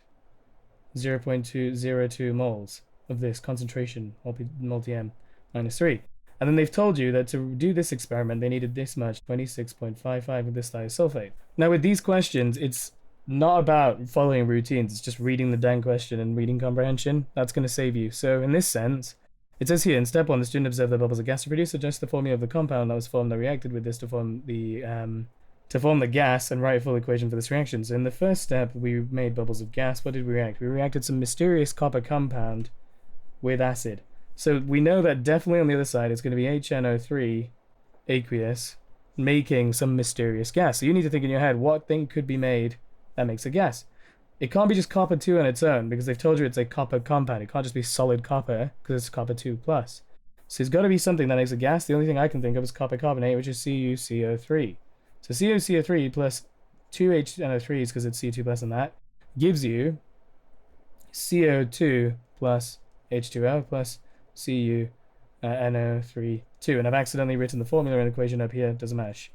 0.202 moles of this concentration, multi-M -3. And then they've told you that to do this experiment, they needed this much, 26.55 of this thiosulfate. Now with these questions, it's not about following routines, it's just reading the dang question and reading comprehension. That's going to save you. So in this sense, it says here, in step 1, the student observed that bubbles of gas are produced, adjust the formula of the compound that was formed that reacted with this to form the to form the gas and write a full equation for this reaction. So in the first step, we made bubbles of gas. What did we react? We reacted some mysterious copper compound with acid. So we know that definitely on the other side, it's going to be HNO3 aqueous making some mysterious gas. So you need to think in your head, what thing could be made that makes a gas? It can't be just copper 2 on its own, because they've told you it's a copper compound. It can't just be solid copper, because it's copper 2 plus. So it's got to be something that makes a gas. The only thing I can think of is copper carbonate, which is CuCO3. So CuCO3 plus 2 HNO3s, because it's Cu2 plus and that, gives you CO2 plus H2O plus CuNO3 2. And I've accidentally written the formula and equation up here. Doesn't matter.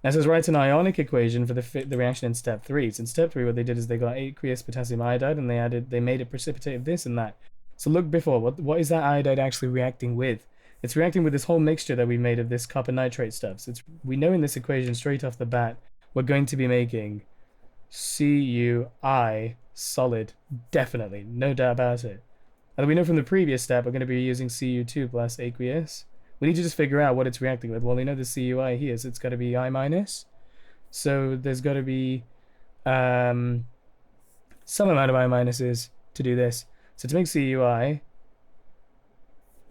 Now it says write an ionic equation for the reaction in step 3. So in step 3, what they did is they got aqueous potassium iodide and they made a precipitate of this and that. So look before, what is that iodide actually reacting with? It's reacting with this whole mixture that we made of this copper nitrate stuff. So we know in this equation straight off the bat, we're going to be making CuI solid, definitely, no doubt about it. And we know from the previous step, we're going to be using Cu2 plus aqueous. We need to just figure out what it's reacting with. Well, we know the CuI here, so it's got to be I minus. So there's got to be some amount of I minuses to do this. So to make CuI,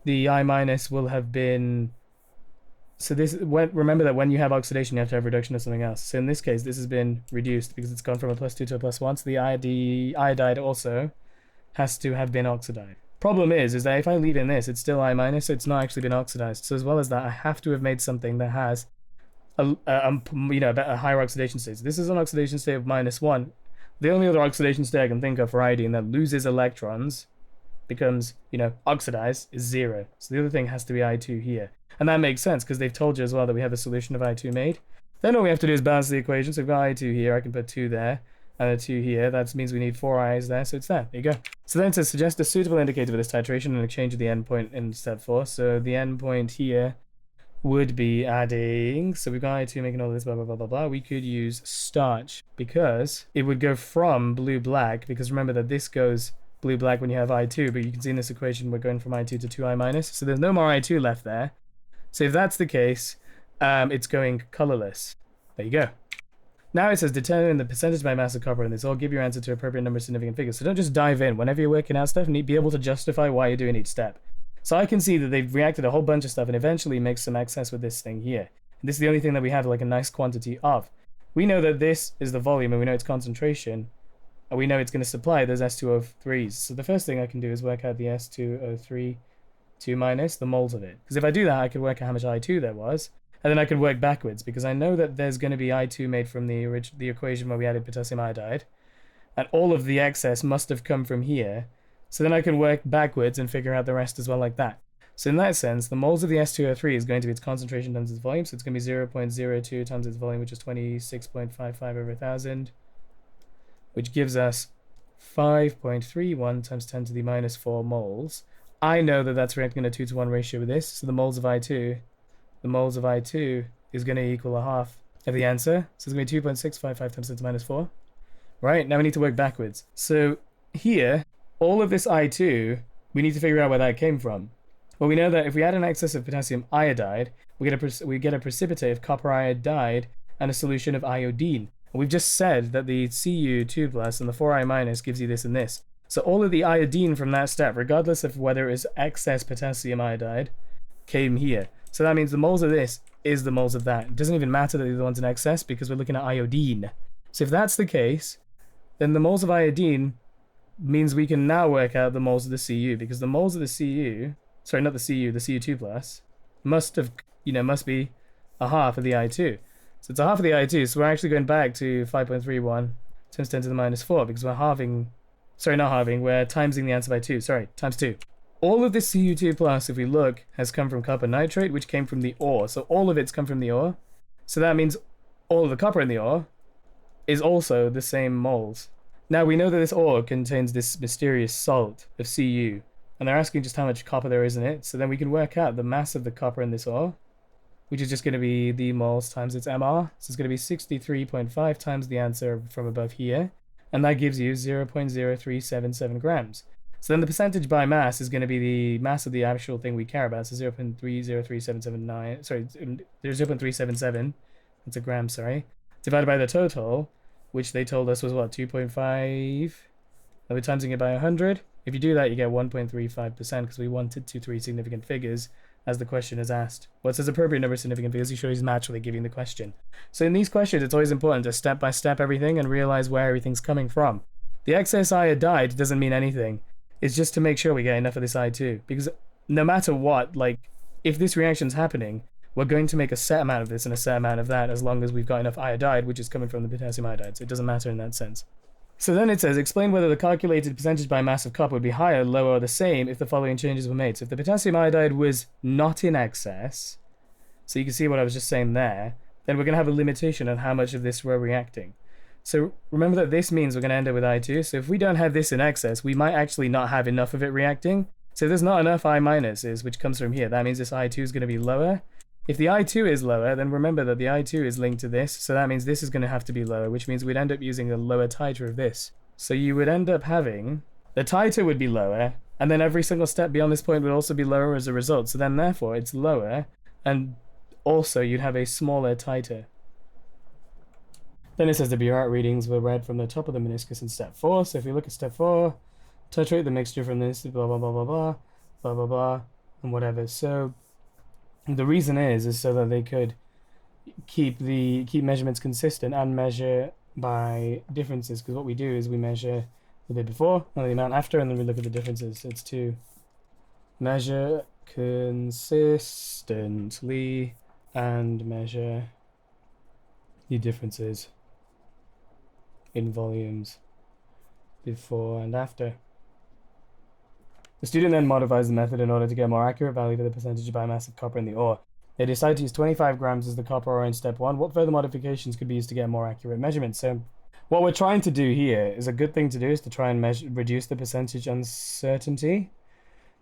the I minus will have been... So this, remember that when you have oxidation, you have to have reduction of something else. So in this case, this has been reduced because it's gone from a +2 to a +1. So the iodide also has to have been oxidized. Problem is that if I leave in this, it's still I minus, so it's not actually been oxidized. So as well as that, I have to have made something that has a higher oxidation state. So this is an oxidation state of -1. The only other oxidation state I can think of for iodine that loses electrons, becomes, oxidized, is 0. So the other thing has to be I2 here. And that makes sense, because they've told you as well that we have a solution of I2 made. Then all we have to do is balance the equation. So we've got I2 here, I can put 2 there, and a 2 here. That means we need 4 I's there, so it's there. There you go. So then it says suggest a suitable indicator for this titration and exchange of the endpoint in step 4. So the endpoint here would be adding, so we've got I2 making all this, blah, blah, blah, blah, blah. We could use starch, because it would go from blue-black, because remember that this goes blue-black when you have I2, but you can see in this equation we're going from I2 to 2I minus, so there's no more I2 left there. So if that's the case, it's going colorless. There you go. Now it says determine the percentage by mass of copper in this, or give your answer to appropriate number of significant figures. So don't just dive in. Whenever you're working out stuff, you need to be able to justify why you're doing each step. So I can see that they've reacted a whole bunch of stuff and eventually make some excess with this thing here. And this is the only thing that we have like a nice quantity of. We know that this is the volume and we know its concentration. And we know it's going to supply those S2O3s. So the first thing I can do is work out the S2O3 2 minus the moles of it. Because if I do that, I could work out how much I2 there was. And then I could work backwards, because I know that there's going to be I2 made from the equation where we added potassium iodide. And all of the excess must have come from here. So then I can work backwards and figure out the rest as well like that. So in that sense, the moles of the S2O3 is going to be its concentration times its volume. So it's going to be 0.02 times its volume, which is 26.55 over 1,000. Which gives us 5.31 times 10 to the minus 4 moles. I know that that's reacting in a 2-to-1 ratio with this. So the moles of I2 is going to equal a half of the answer. So it's going to be 2.655 times 10 to the minus 4. Right, now we need to work backwards. So here, all of this I2, we need to figure out where that came from. Well, we know that if we add an excess of potassium iodide, we get a precipitate of copper iodide and a solution of iodine. And we've just said that the Cu2 plus and the 4I minus gives you this and this. So all of the iodine from that step, regardless of whether it is excess potassium iodide, came here. So that means the moles of this is the moles of that. It doesn't even matter that they're the ones in excess because we're looking at iodine. So if that's the case, then the moles of iodine means we can now work out the moles of the Cu, because the moles of the Cu, sorry, not the Cu, the Cu2 plus, must be a half of the I2. So it's a half of the I2, so we're actually going back to 5.31 times 10 to the minus 4, because we're halving, sorry, not halving, we're timesing the answer by 2, sorry, times 2. All of this Cu2 plus, if we look, has come from copper nitrate, which came from the ore. So all of it's come from the ore. So that means all of the copper in the ore is also the same moles. Now we know that this ore contains this mysterious salt of Cu, and they're asking just how much copper there is in it. So then we can work out the mass of the copper in this ore, which is just going to be the moles times its MR. So it's going to be 63.5 times the answer from above here, and that gives you 0.0377 grams. So then the percentage by mass is going to be the mass of the actual thing we care about. So 0.303779, sorry, there's 0.377, that's a gram, sorry. divided by the total, which they told us was what, 2.5? And we're timesing it by 100. If you do that, you get 1.35% because we wanted 3 significant figures, as the question is asked. What's his appropriate number of significant figures? You show he's naturally giving the question. So in these questions, it's always important to step by step everything and realize where everything's coming from. The excess iodide doesn't mean anything. It's just to make sure we get enough of this I2. Because no matter what, like, if this reaction's happening, we're going to make a set amount of this and a set amount of that as long as we've got enough iodide, which is coming from the potassium iodide. So it doesn't matter in that sense. So then it says, explain whether the calculated percentage by mass of copper would be higher, lower, or the same if the following changes were made. So if the potassium iodide was not in excess, so you can see what I was just saying there, then we're going to have a limitation on how much of this we're reacting. So remember that this means we're going to end up with I2. So if we don't have this in excess, we might actually not have enough of it reacting. So if there's not enough I minuses, which comes from here, that means this I2 is going to be lower. If the I2 is lower, then remember that the I2 is linked to this, so that means this is going to have to be lower, which means we'd end up using a lower titer of this. So you would end up having, the titer would be lower, and then every single step beyond this point would also be lower as a result. So then therefore it's lower, and also you'd have a smaller titer. Then it says the burette readings were read from the top of the meniscus in step 4. So if we look at step 4, titrate the mixture from this, blah, blah, blah, blah, blah, blah, blah, blah, and whatever. So the reason is so that they could keep measurements consistent and measure by differences, because what we do is we measure the bit before and the amount after, and then we look at the differences. So it's to measure consistently and measure the differences in volumes before and after. The student then modifies the method in order to get a more accurate value for the percentage of biomass of copper in the ore. They decide to use 25 grams as the copper ore in step 1. What further modifications could be used to get a more accurate measurement? So what we're trying to do here is a good thing to do is to try and reduce the percentage uncertainty.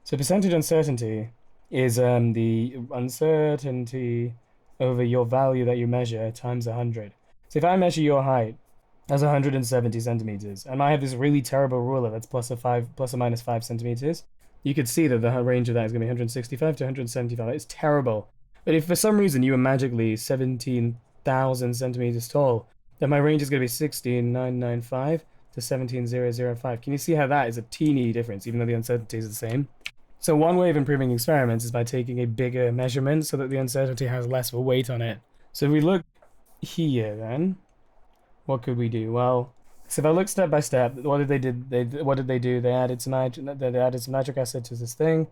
So percentage uncertainty is the uncertainty over your value that you measure times 100. So if I measure your height as 170 centimeters, and I have this really terrible ruler that's plus or minus 5 centimeters, you could see that the range of that is going to be 165 to 175. It's terrible. But if for some reason you were magically 17,000 centimeters tall, then my range is going to be 16,995 to 17,005. Can you see how that is a teeny difference, even though the uncertainty is the same? So one way of improving experiments is by taking a bigger measurement so that the uncertainty has less of a weight on it. So if we look here then, what could we do? Well, so if I look step by step, what did they do? They added some nitric acid to this thing.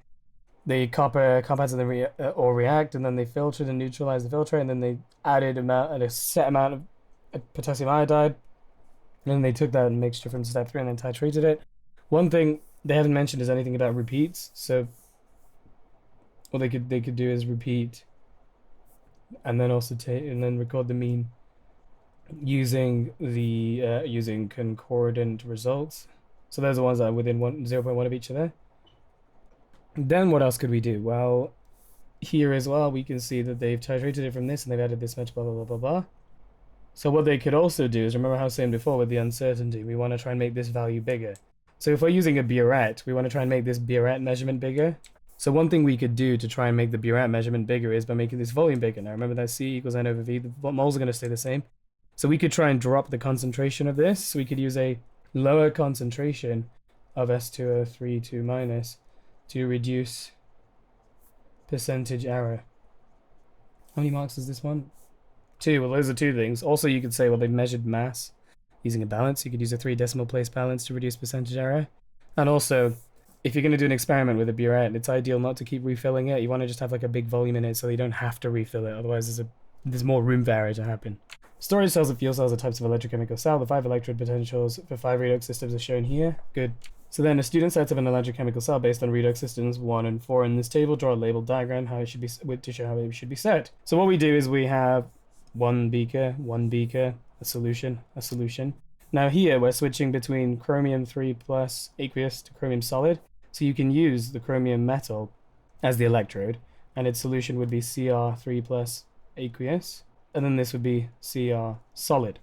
The copper compounds in the react, and then they filtered and neutralized the filtrate, and then they added a set amount of potassium iodide, and then they took that mixture from step 3 and then titrated it. One thing they haven't mentioned is anything about repeats. So what they could do is repeat, and then also record the mean using concordant results. So those are ones that are within 0.1 of each other. Then what else could we do? Well, here as well we can see that they've titrated it from this and they've added this much blah blah blah blah blah. So what they could also do is, remember how I was saying before with the uncertainty, we want to try and make this value bigger. So if we're using a burette, we want to try and make this burette measurement bigger. So one thing we could do to try and make the burette measurement bigger is by making this volume bigger. Now remember that C equals N over V, the moles are going to stay the same. So we could try and drop the concentration of this. So we could use a lower concentration of S2O32 minus to reduce percentage error. How many marks is this one? 2. Well, those are 2 things. Also, you could say, well, they've measured mass using a balance. You could use a 3 decimal place balance to reduce percentage error. And also, if you're going to do an experiment with a burette, it's ideal not to keep refilling it. You want to just have like a big volume in it so you don't have to refill it. Otherwise, there's more room for error to happen. Storage cells and fuel cells are types of electrochemical cell. The 5 electrode potentials for 5 redox systems are shown here. Good. So then a student sets up an electrochemical cell based on redox systems 1 and 4 in this table. Draw a labeled diagram how it should be to show how it should be set. So what we do is we have one beaker, a solution. Now here we're switching between chromium 3 plus aqueous to chromium solid. So you can use the chromium metal as the electrode, and its solution would be Cr3 plus aqueous, and then this would be Cr solid.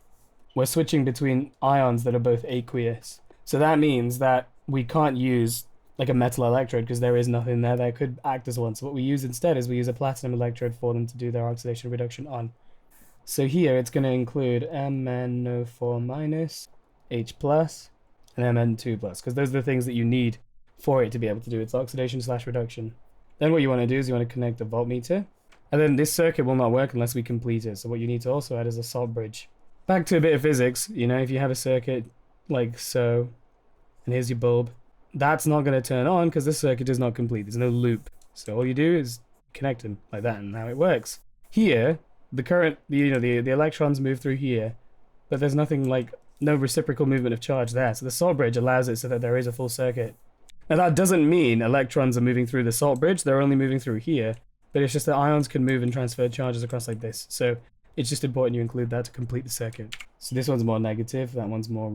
We're switching between ions that are both aqueous. So that means that we can't use like a metal electrode because there is nothing there that could act as one. So what we use instead is we use a platinum electrode for them to do their oxidation reduction on. So here it's going to include MnO4 minus, H plus, and Mn2 plus, because those are the things that you need for it to be able to do its oxidation/reduction. Then what you want to do is you want to connect the voltmeter, and then this circuit will not work unless we complete it. So what you need to also add is a salt bridge. Back to a bit of physics, you know, if you have a circuit like so, and here's your bulb, that's not going to turn on because this circuit is not complete. There's no loop. So all you do is connect them like that, and now it works. Here, the current, the electrons move through here, but there's nothing like, no reciprocal movement of charge there. So the salt bridge allows it so that there is a full circuit. Now that doesn't mean electrons are moving through the salt bridge. They're only moving through here, but it's just that ions can move and transfer charges across like this. So it's just important you include that to complete the circuit. So this one's more negative, that one's more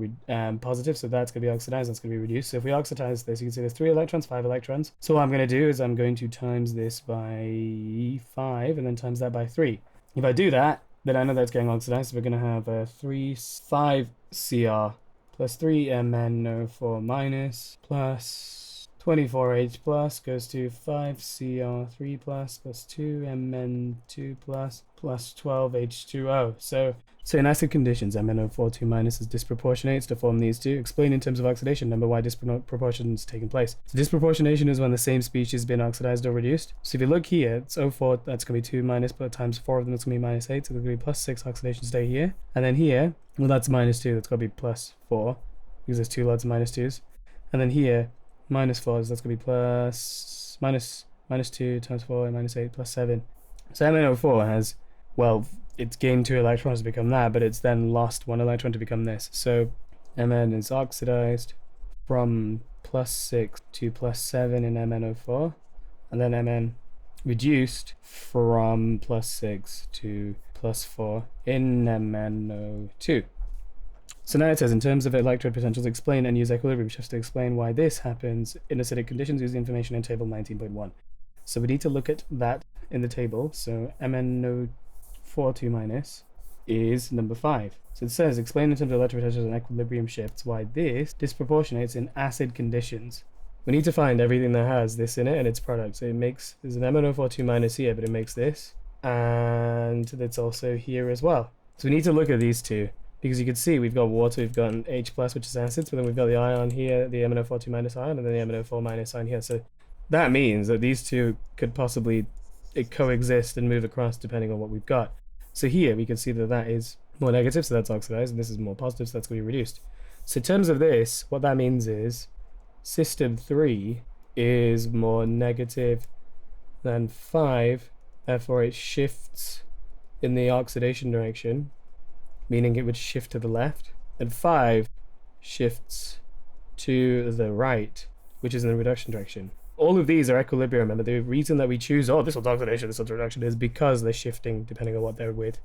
positive, so that's going to be oxidized, that's going to be reduced. So if we oxidize this, you can see there's 3 electrons, 5 electrons. So what I'm going to do is I'm going to times this by 5 and then times that by 3. If I do that, then I know that's getting oxidized, so we're going to have 5 Cr plus 3 MnO4 minus plus 24H plus goes to 5Cr3 plus 2 Mn2 plus 12H2O. So in acid conditions, MnO4 2 minus is disproportionates to form these two. Explain in terms of oxidation, number why disproportion is taking place. So disproportionation is when the same species has been oxidized or reduced. So if you look here, it's O4, that's going to be 2 minus, but times 4 of them, it's going to be minus 8, so there's going to be plus 6 oxidation stay here. And then here, well, that's minus 2, that's going to be plus 4, because there's 2 lots of minus 2s. And then here, minus 4, so that's going to be minus 2 times 4 and minus 8 plus 7. So MnO4 has, well, it's gained 2 electrons to become that, but it's then lost 1 electron to become this. So Mn is oxidized from plus 6 to plus 7 in MnO4, and then Mn reduced from plus 6 to plus 4 in MnO2. So now it says, in terms of electrode potentials, explain and use equilibrium shifts to explain why this happens in acidic conditions. Use the information in table 19.1. So we need to look at that in the table. So MnO4 2 minus is number 5. So it says, explain in terms of electrode potentials and equilibrium shifts why this disproportionates in acid conditions. We need to find everything that has this in it and its product. So it makes, there's an MnO4 2 minus here, but it makes this, and it's also here as well. So we need to look at these two. Because you can see we've got water, we've got an H plus, which is acids, but then we've got the ion here, the MnO4 2 minus ion, and then the MnO4 minus ion here. So that means that these two could possibly coexist and move across depending on what we've got. So here we can see that that is more negative, so that's oxidized, and this is more positive, so that's going to be reduced. So in terms of this, what that means is system 3 is more negative than 5, therefore it shifts in the oxidation direction, meaning it would shift to the left, and 5 shifts to the right, which is in the reduction direction. All of these are equilibrium. Remember, the reason that we choose, oh, this one's oxidation, this one's reduction, is because they're shifting depending on what they're with.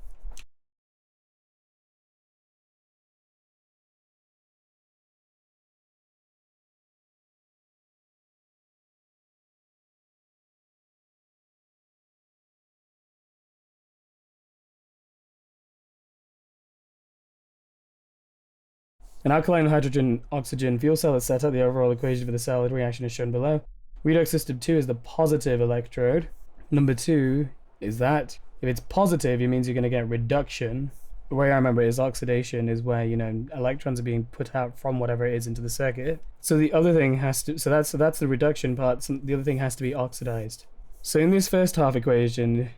An alkaline hydrogen-oxygen fuel cell is set up. The overall equation for the cell reaction is shown below. Redox system 2 is the positive electrode. Number 2 is that if it's positive, it means you're going to get reduction. The way I remember it is oxidation is where, you know, electrons are being put out from whatever it is into the circuit. So the other thing has to, so that's the reduction part. So the other thing has to be oxidized. So in this first half equation,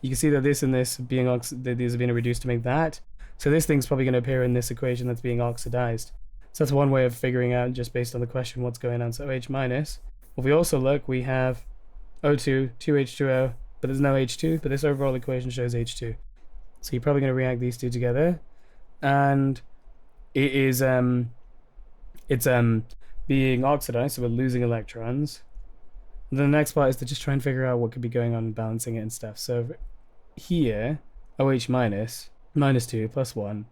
you can see that this and this being these are being reduced to make that. So this thing's probably going to appear in this equation that's being oxidized. So that's one way of figuring out, just based on the question, what's going on. So OH minus. If we also look, we have O2, 2H2O, but there's no H2, but this overall equation shows H2. So you're probably going to react these two together, and it is it's being oxidized, so we're losing electrons. And then the next part is to just try and figure out what could be going on and balancing it and stuff. So here, OH minus, minus 2, plus 1,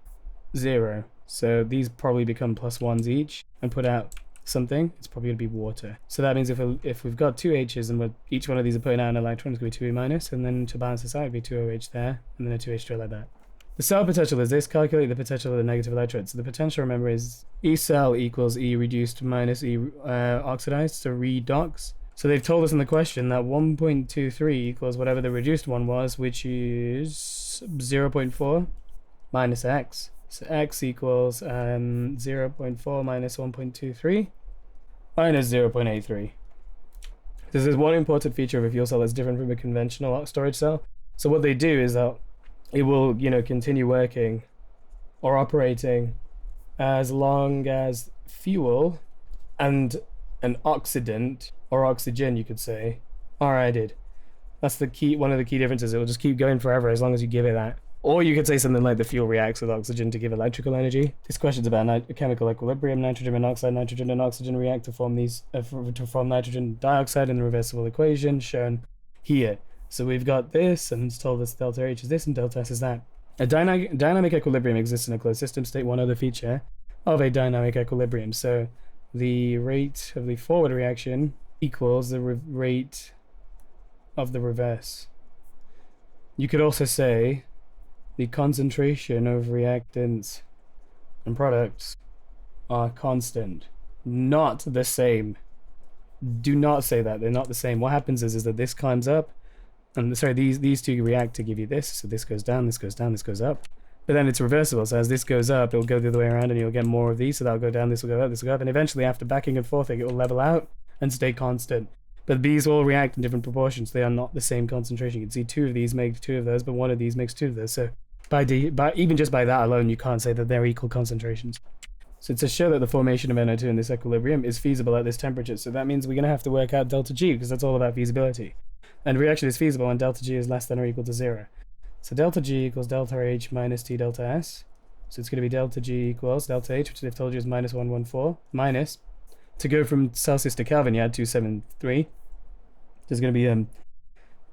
0. So these probably become plus 1s each and put out something. It's probably going to be water. So that means if we've got 2 H's and each one of these are putting out an electron, it's going to be 2E minus, and then to balance this out, it'd be 2 OH there, and then a 2 H2O like that. The cell potential is this. Calculate the potential of the negative electrode. So the potential, remember, is E cell equals E reduced minus E oxidized, so redox. So they've told us in the question that 1.23 equals whatever the reduced one was, which is 0.4 minus x. So x equals 0.4 minus 1.23 minus 0.83. This is one important feature of a fuel cell that's different from a conventional storage cell. So what they do is that it will, continue working or operating as long as fuel and an oxidant, or oxygen you could say, are added. That's the key, one of the key differences. It will just keep going forever as long as you give it that. Or you could say something like the fuel reacts with oxygen to give electrical energy. This question's about chemical equilibrium. Nitrogen monoxide, nitrogen and oxygen react to form nitrogen dioxide in the reversible equation shown here. So we've got this, and it's told us delta H is this and delta S is that. A dynamic equilibrium exists in a closed system. State one other feature of a dynamic equilibrium. So the rate of the forward reaction equals the rate of the reverse. You could also say the concentration of reactants and products are constant, not the same. Do not say that. They're not the same. What happens is that this climbs up, and these two react to give you this. So this goes down, this goes down, this goes up. But then it's reversible. So as this goes up, it'll go the other way around, and you'll get more of these. So that'll go down, this will go up, this will go up, and eventually after backing and forthing, it will level out and stay constant. But these all react in different proportions. They are not the same concentration. You can see two of these make two of those, but one of these makes two of those. So even just by that alone, you can't say that they're equal concentrations. So to show that the formation of NO2 in this equilibrium is feasible at this temperature. So that means we're going to have to work out delta G, because that's all about feasibility. And reaction is feasible when delta G is less than or equal to 0. So delta G equals delta H minus T delta S. So it's going to be delta G equals delta H, which they've told you is minus 114, minus, to go from Celsius to Kelvin, you add 273. There's going to be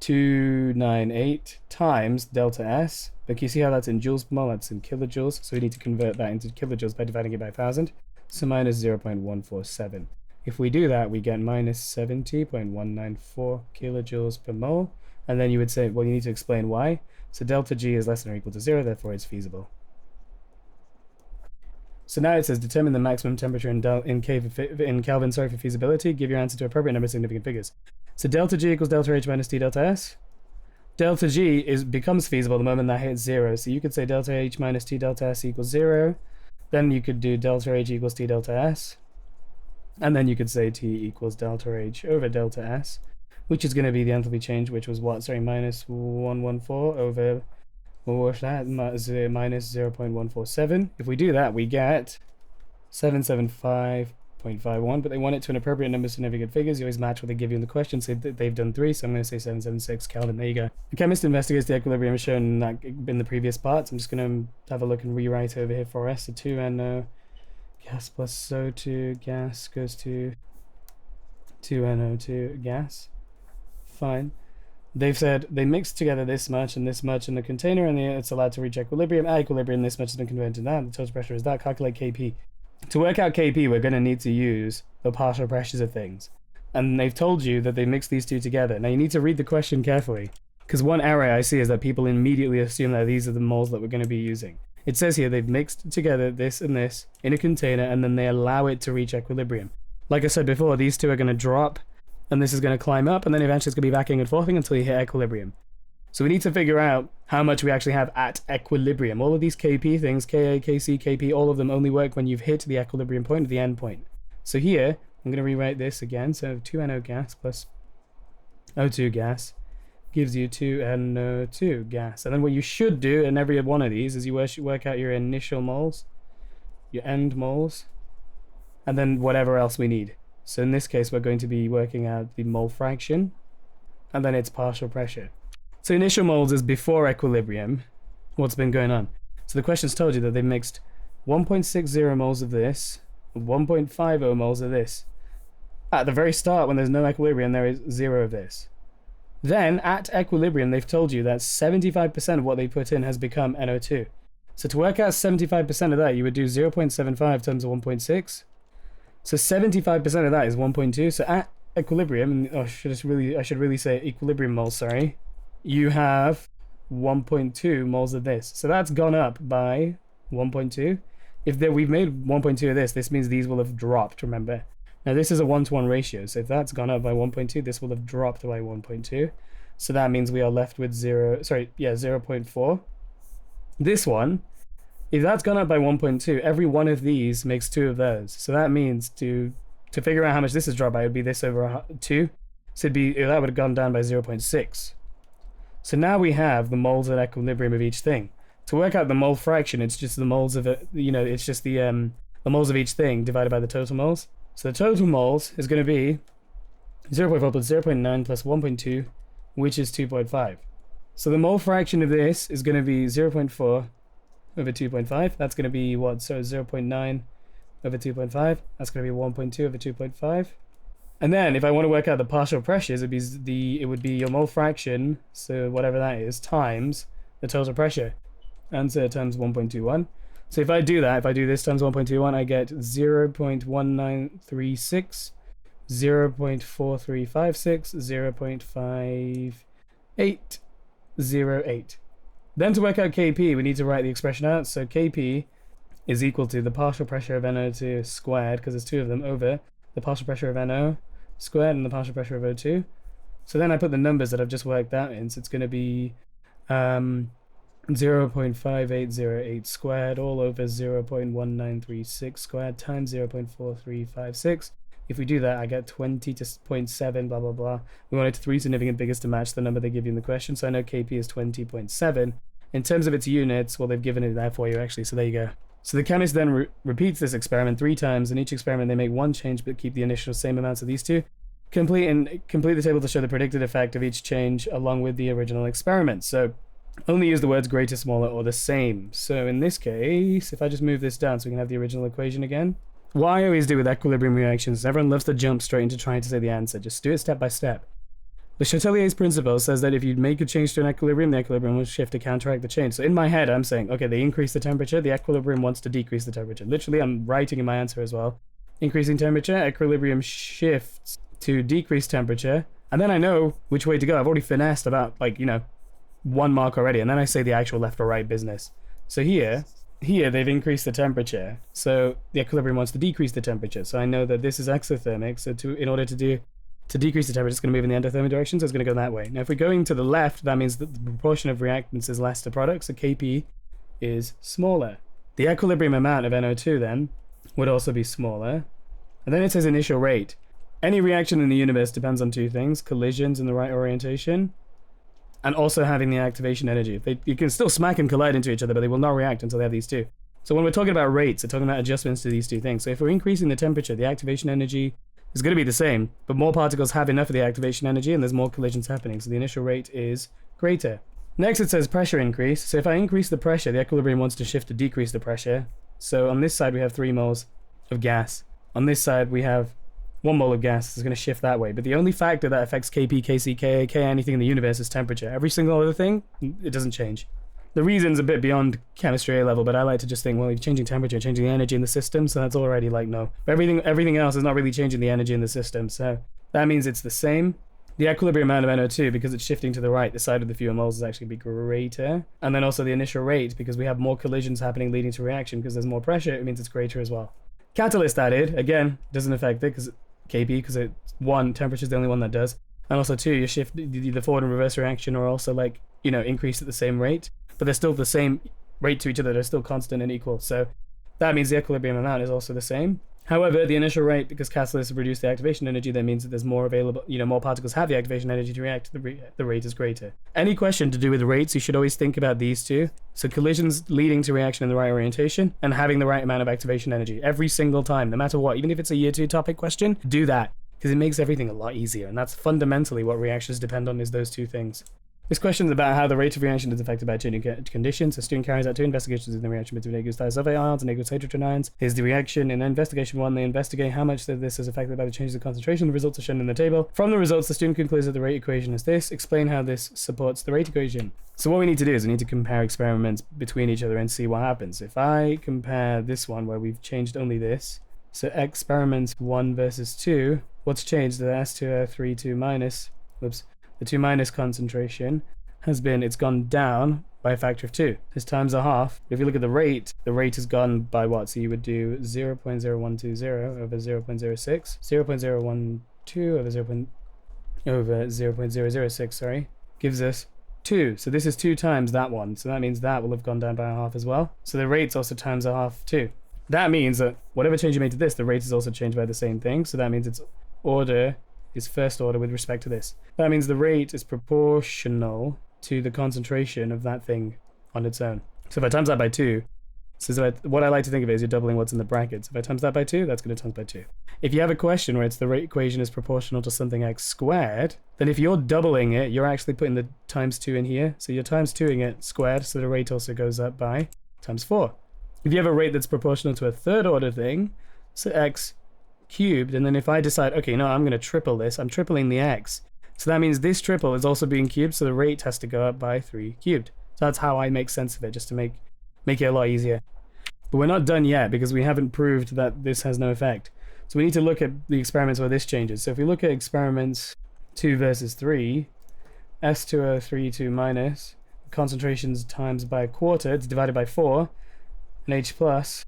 298 times delta S. But you see how that's in joules per mole? That's in kilojoules. So we need to convert that into kilojoules by dividing it by 1,000. So minus 0.147. If we do that, we get minus 70.194 kilojoules per mole. And then you would say, well, you need to explain why. So delta G is less than or equal to 0, therefore it's feasible. So now it says determine the maximum temperature in Kelvin, for feasibility. Give your answer to appropriate number of significant figures. So delta G equals delta H minus T delta S. Delta G becomes feasible the moment that hits 0. So you could say delta H minus T delta S equals 0. Then you could do delta H equals T delta S. And then you could say T equals delta H over delta S, which is going to be the enthalpy change, which was what? Sorry, minus 114 over, what was that? Minus 0.147. If we do that, we get 775.51, but they want it to an appropriate number of significant figures. You always match what they give you in the question. So they've done 3, so I'm going to say 776 Kelvin. There you go. The chemist investigates the equilibrium as shown in the previous parts. I'm just going to have a look and rewrite over here for us. So 2NO gas plus O2 gas goes to 2NO2 gas. Fine. They've said they mix together this much in the container, and it's allowed to reach equilibrium. At equilibrium, this much has been converted to that. The total pressure is that. Calculate Kp. To work out Kp, we're going to need to use the partial pressures of things. And they've told you that they mix these two together. Now you need to read the question carefully, because one error I see is that people immediately assume that these are the moles that we're going to be using. It says here they've mixed together this and this in a container, and then they allow it to reach equilibrium. Like I said before, these two are going to drop, and this is going to climb up, and then eventually it's going to be backing and forthing until you hit equilibrium. So we need to figure out how much we actually have at equilibrium. All of these Kp things, Ka, Kc, Kp, all of them only work when you've hit the equilibrium point or the end point. So here, I'm going to rewrite this again. So 2NO gas plus O2 gas gives you 2NO2 gas. And then what you should do in every one of these is you work out your initial moles, your end moles, and then whatever else we need. So in this case, we're going to be working out the mole fraction, and then its partial pressure. So initial moles is before equilibrium, what's been going on. So the question's told you that they mixed 1.60 moles of this, 1.50 moles of this. At the very start, when there's no equilibrium, there is 0 of this. Then, at equilibrium, they've told you that 75% of what they put in has become NO2. So to work out 75% of that, you would do 0.75 times 1.6. So 75% of that is 1.2. So at equilibrium, I should really say equilibrium moles, sorry. You have 1.2 moles of this. So that's gone up by 1.2. If we've made 1.2 of this means these will have dropped, remember. Now this is a 1-to-1 ratio, so if that's gone up by 1.2, this will have dropped by 1.2. So that means we are left with 0.4. This one, if that's gone up by 1.2, every one of these makes 2 of those. So that means to figure out how much this has dropped by, it would be this over 2. So that would have gone down by 0.6. So now we have the moles at equilibrium of each thing. To work out the mole fraction, it's just the moles of it, it's just the moles of each thing divided by the total moles. So the total moles is going to be 0.4 plus 0.9 plus 1.2, which is 2.5. So the mole fraction of this is going to be 0.4 over 2.5. That's going to be what? So 0.9 over 2.5. That's going to be 1.2 over 2.5. And then if I want to work out the partial pressures, it would be your mole fraction, so whatever that is, times the total pressure. Answer times 1.21. So if I do that, if I do this times 1.21, I get 0.1936, 0.4356, 0.5808. Then to work out Kp, we need to write the expression out. So Kp is equal to the partial pressure of NO2 squared, because there's 2 of them, over the partial pressure of NO squared and the partial pressure of O2. So then I put the numbers that I've just worked out in. So it's going to be 0.5808 squared all over 0.1936 squared times 0.4356. If we do that, I get 20.7 blah blah blah. We want it to 3 significant figures to match the number they give you in the question, so I know Kp is 20.7. In terms of its units, well, they've given it there for you actually, so there you go. So the chemist then repeats this experiment 3 times. In each experiment they make 1 change but keep the initial same amounts of these 2. Complete the table to show the predicted effect of each change along with the original experiment. So only use the words greater, smaller, or the same. So in this case, if I just move this down so we can have the original equation again. What I always do with equilibrium reactions, everyone loves to jump straight into trying to say the answer. Just do it step by step. Le Chatelier's principle says that if you make a change to an equilibrium, the equilibrium will shift to counteract the change. So in my head, I'm saying, okay, they increase the temperature, the equilibrium wants to decrease the temperature. Literally, I'm writing in my answer as well. Increasing temperature, equilibrium shifts to decrease temperature, and then I know which way to go. I've already finessed about, 1 mark already, and then I say the actual left or right business. So here they've increased the temperature, so the equilibrium wants to decrease the temperature. So I know that this is exothermic, so in order to decrease the temperature, it's going to move in the endothermic direction, so it's going to go that way. Now if we're going to the left, that means that the proportion of reactants is less to products, so Kp is smaller. The equilibrium amount of NO2 then would also be smaller. And then it says initial rate. Any reaction in the universe depends on 2 things: collisions in the right orientation, and also having the activation energy. You can still smack and collide into each other, but they will not react until they have these 2. So when we're talking about rates, we're talking about adjustments to these 2 things. So if we're increasing the temperature, the activation energy is going to be the same, but more particles have enough of the activation energy and there's more collisions happening, so the initial rate is greater. Next it says pressure increase. So if I increase the pressure, the equilibrium wants to shift to decrease the pressure. So on this side we have 3 moles of gas. On this side we have 1 mole of gas. Is going to shift that way. But the only factor that affects Kp, Kc, Ka, K, anything in the universe is temperature. Every single other thing, it doesn't change. The reason's a bit beyond chemistry A level, but I like to just think, well, you're changing temperature, changing the energy in the system, so that's already no. But everything else is not really changing the energy in the system, so that means it's the same. The equilibrium amount of NO2, because it's shifting to the right, the side of the fewer moles is actually be greater. And then also the initial rate, because we have more collisions happening leading to reaction, because there's more pressure, it means it's greater as well. Catalyst added, again, doesn't affect it, because Kp, because temperature is the only one that does. And also 2, your shift, the forward and reverse reaction are also increased at the same rate, but they're still the same rate to each other, they're still constant and equal. So that means the equilibrium amount is also the same. However, the initial rate, because catalysts reduce the activation energy, that means that there's more available, more particles have the activation energy to react, the rate is greater. Any question to do with rates, you should always think about these 2. So collisions leading to reaction in the right orientation and having the right amount of activation energy. Every single time, no matter what, even if it's a year 2 topic question, do that, because it makes everything a lot easier. And that's fundamentally what reactions depend on, is those 2 things. This question is about how the rate of reaction is affected by changing conditions. A student carries out 2 investigations in the reaction between aqueous thiosulfate ions and aqueous hydrogen ions. Here's the reaction. In investigation 1, they investigate how much this is affected by the changes in concentration. The results are shown in the table. From the results, the student concludes that the rate equation is this. Explain how this supports the rate equation. So what we need to do is we need to compare experiments between each other and see what happens. If I compare this one where we've changed only this, so experiments 1 versus 2, what's changed? The S2O3 2 minus, the 2 minus concentration has been, it's gone down by a factor of 2. This times a half. If you look at the rate has gone by what? So you would do 0.0120 over 0.06, 0.012 over 0.006, sorry, gives us 2. So this is 2 times that one. So that means that will have gone down by a half as well. So the rate's also times a half too. That means that whatever change you made to this, the rate is also changed by the same thing. So that means its order is first order with respect to this. That means the rate is proportional to the concentration of that thing on its own. So if I times that by 2, so what I like to think of it is you're doubling what's in the brackets. If I times that by 2, that's going to times by 2. If you have a question where it's the rate equation is proportional to something x squared, then if you're doubling it, you're actually putting the times 2 in here. So you're times 2ing it squared, so the rate also goes up by times 4. If you have a rate that's proportional to a third order thing, so x cubed, and then if I decide, okay, no, I'm going to triple this, I'm tripling the x. So that means this triple is also being cubed, so the rate has to go up by 3 cubed. So that's how I make sense of it, just to make it a lot easier. But we're not done yet, because we haven't proved that this has no effect. So we need to look at the experiments where this changes. So if we look at experiments 2 versus 3, S2O32 minus, concentrations times by a quarter, it's divided by 4, and H plus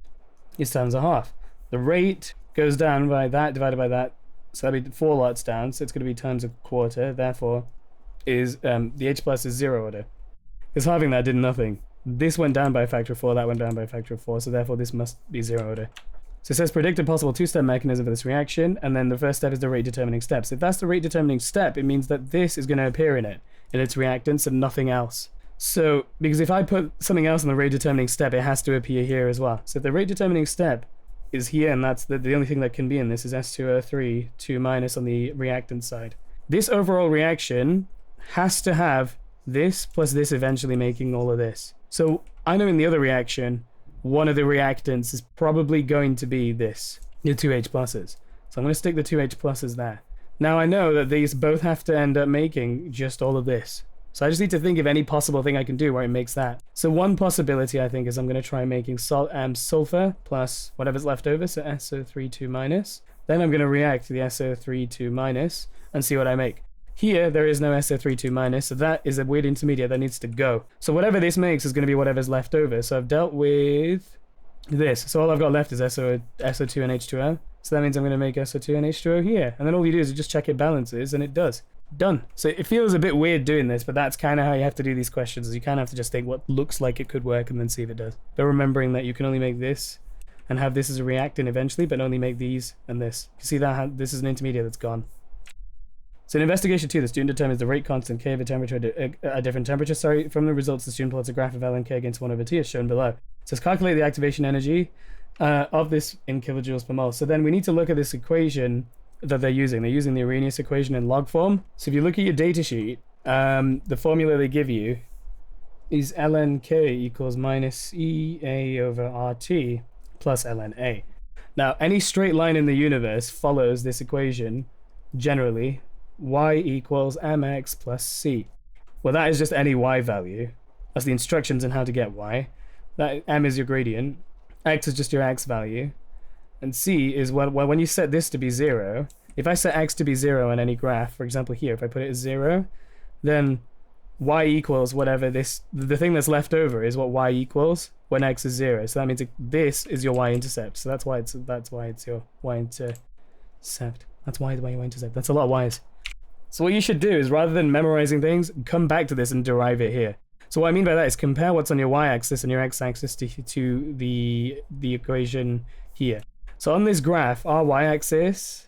is times a half. The rate goes down by that divided by that, so that'd be 4 lots down, so it's going to be times a quarter, therefore is the H plus is 0 order. Because halving that did nothing. This went down by a factor of 4, that went down by a factor of 4, so therefore this must be 0 order. So it says predict a possible 2-step mechanism for this reaction, and then the first step is the rate determining step. So if that's the rate determining step, it means that this is going to appear in its reactants and nothing else. So, because if I put something else in the rate determining step, it has to appear here as well. So if the rate determining step is here, and that's the only thing that can be in this is S2O3, 2 minus on the reactant side. This overall reaction has to have this plus this eventually making all of this. So I know in the other reaction, one of the reactants is probably going to be this, the 2H pluses. So I'm going to stick the 2H pluses there. Now I know that these both have to end up making just all of this. So I just need to think of any possible thing I can do where it makes that. So one possibility I think is I'm going to try making sulfur plus whatever's left over, so SO32 minus. Then I'm going to react to the SO32 minus and see what I make. Here, there is no SO32 minus, so that is a weird intermediate that needs to go. So whatever this makes is going to be whatever's left over. So I've dealt with this. So all I've got left is SO2 and H2O. So that means I'm going to make SO2 and H2O here. And then all you do is you just check it balances, and it does. Done. So it feels a bit weird doing this, but that's kind of how you have to do these questions. Is you kind of have to just think what looks like it could work and then see if it does. But remembering that you can only make this and have this as a reactant eventually, but only make these and this. You see that this is an intermediate that's gone. So in investigation 2, the student determines the rate constant K of a temperature at a different temperature. From the results, the student plots a graph of ln K against 1 over T as shown below. It says calculate the activation energy of this in kilojoules per mole. So then we need to look at this equation that they're using. They're using the Arrhenius equation in log form. So if you look at your data sheet, the formula they give you is ln K equals minus EA over RT plus ln A. Now, any straight line in the universe follows this equation generally. Y equals mx plus c. Well, that is just any y value. That's the instructions on how to get y. That m is your gradient. X is just your x value. And c is when you set this to be 0. If I set x to be 0 on any graph, for example here, if I put it as 0, then y equals whatever this, the thing that's left over is what y equals when x is 0. So that means this is your y-intercept. So that's why it's your y-intercept. That's why the y-intercept. That's a lot of y's. So what you should do is, rather than memorizing things, come back to this and derive it here. So what I mean by that is compare what's on your y-axis and your x-axis to the equation here. So on this graph, our y-axis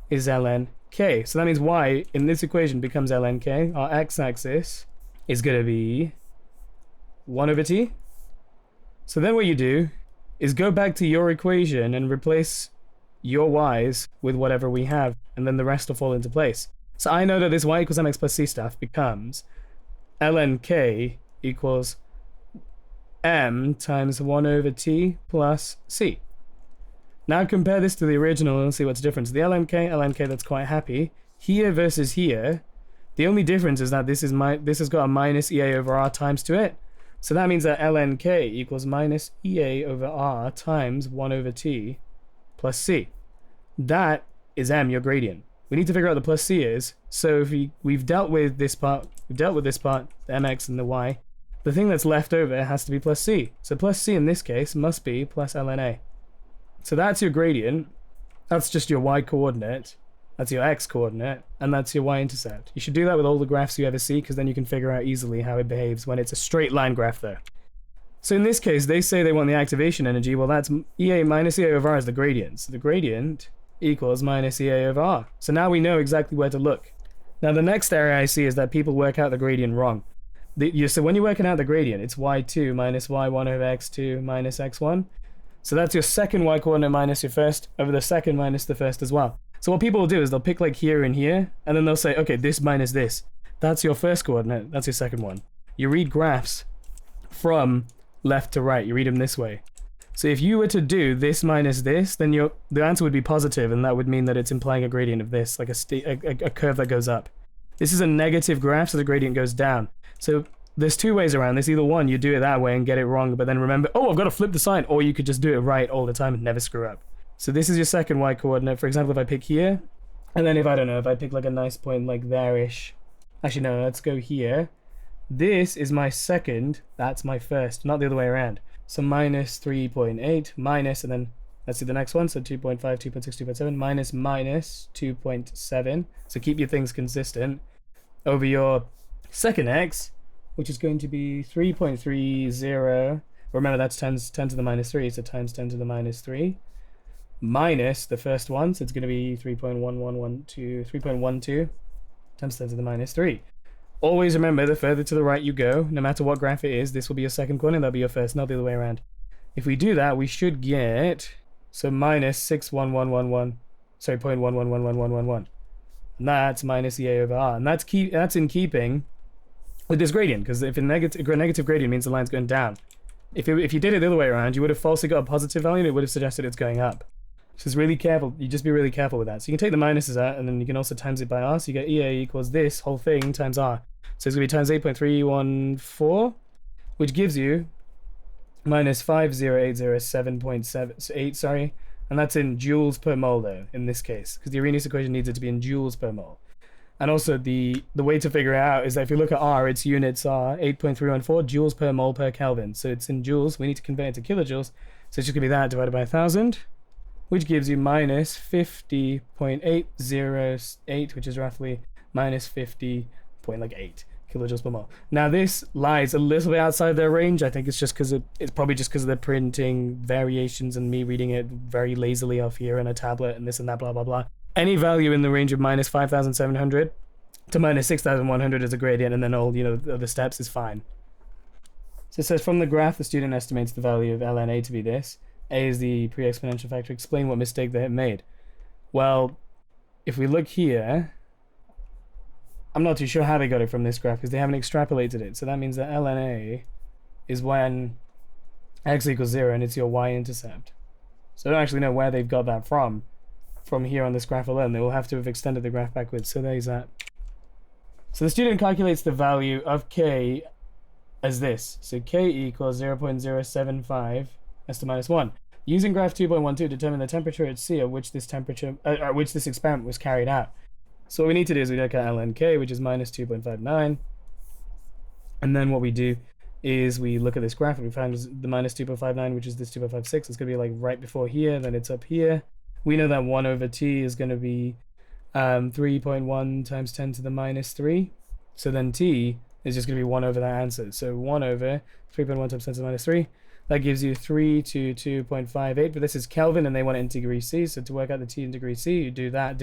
is ln k. So that means y in this equation becomes ln k. Our x-axis is going to be 1 over t. So then what you do is go back to your equation and replace your y's with whatever we have, and then the rest will fall into place. So I know that this y equals mx plus c stuff becomes ln k equals m times 1 over t plus c. Now compare this to the original and see what's different. So the ln k, that's quite happy. Here versus here, the only difference is that this has got a minus EA over R times to it. So that means that ln k equals minus EA over R times 1 over t plus c. That is m, your gradient. We need to figure out the plus c is. So if we've dealt with this part, the mx and the y. the thing that's left over has to be plus c. So plus c in this case must be plus ln A. So that's your gradient. That's just your y coordinate. That's your x coordinate. And that's your y-intercept. You should do that with all the graphs you ever see, because then you can figure out easily how it behaves when it's a straight line graph though. So in this case, they say they want the activation energy. Well, that's EA minus EA over R is the gradient. So the gradient equals minus EA over R. So now we know exactly where to look. Now the next area I see is that people work out the gradient wrong. So when you're working out the gradient, it's y2 minus y1 over x2 minus x1. So that's your second y coordinate minus your first over the second minus the first as well. So what people will do is they'll pick like here and here, and then they'll say, okay, this minus this. That's your first coordinate, that's your second one. You read graphs from left to right, you read them this way. So if you were to do this minus this, then the answer would be positive, and that would mean that it's implying a gradient of this, like a curve that goes up. This is a negative graph, so the gradient goes down. So there's two ways around this. Either one, you do it that way and get it wrong, but then remember, oh, I've got to flip the sign, or you could just do it right all the time and never screw up. So this is your second y coordinate. For example, if I pick here, and then if I pick like a nice point like there-ish. Actually, no, let's go here. This is my second, that's my first, not the other way around. So minus 3.8 minus, and then let's see the next one. So 2.5, 2.6, 2.7 minus 2.7. So keep your things consistent over your second x, which is going to be 3.30. Remember, that's 10 to the minus 3, so times 10 to the minus 3. Minus the first one, so it's going to be 3.1112 times 10 to the minus 3. Always remember, the further to the right you go, no matter what graph it is, this will be your second coordinate, that'll be your first, not the other way around. If we do that, we should get, so minus 0.111111. And that's minus EA over R. And that's in keeping with this gradient, because if a negative gradient means the line's going down. If you did it the other way around, you would have falsely got a positive value, and it would have suggested it's going up. So it's really careful, you just be really careful with that. So you can take the minuses out, and then you can also times it by R, so you get EA equals this whole thing times R. So it's going to be times 8.314, which gives you minus 50807.78, sorry, and that's in joules per mole though, in this case, because the Arrhenius equation needs it to be in joules per mole. And also the way to figure it out is that if you look at R, its units are 8.314 joules per mole per Kelvin. So it's in joules, we need to convert it to kilojoules, so it's just going to be that divided by 1,000. Which gives you minus 50.808, which is roughly minus 50.8 kilojoules per mole. Now this lies a little bit outside their range. I think it's just because it's probably just because of the printing variations and me reading it very lazily off here in a tablet and this and that, blah blah blah. Any value in the range of minus 5,700 to minus 6,100 as a gradient, and then all the other steps is fine. So it says from the graph, the student estimates the value of ln A to be this. A is the pre-exponential factor. Explain what mistake they have made. Well, if we look here, I'm not too sure how they got it from this graph because they haven't extrapolated it. So that means that ln A is when x equals 0 and it's your y-intercept. So I don't actually know where they've got that from here on this graph alone. They will have to have extended the graph backwards. So there's that. So the student calculates the value of k as this. So k equals 0.075 s to minus 1. Using graph 2.12, determine the temperature at C at which this experiment was carried out. So what we need to do is we look at ln k, which is minus 2.59, and then what we do is we look at this graph and we find the minus 2.59, which is this 2.56. It's going to be like right before here, then it's up here. We know that 1 over t is going to be 3.1 times 10 to the minus 3. So then t is just going to be 1 over that answer. So 1 over 3.1 times 10 to the minus 3. That gives you 322.58, but this is Kelvin and they want it in degrees C, so to work out the T in degrees C, you do that,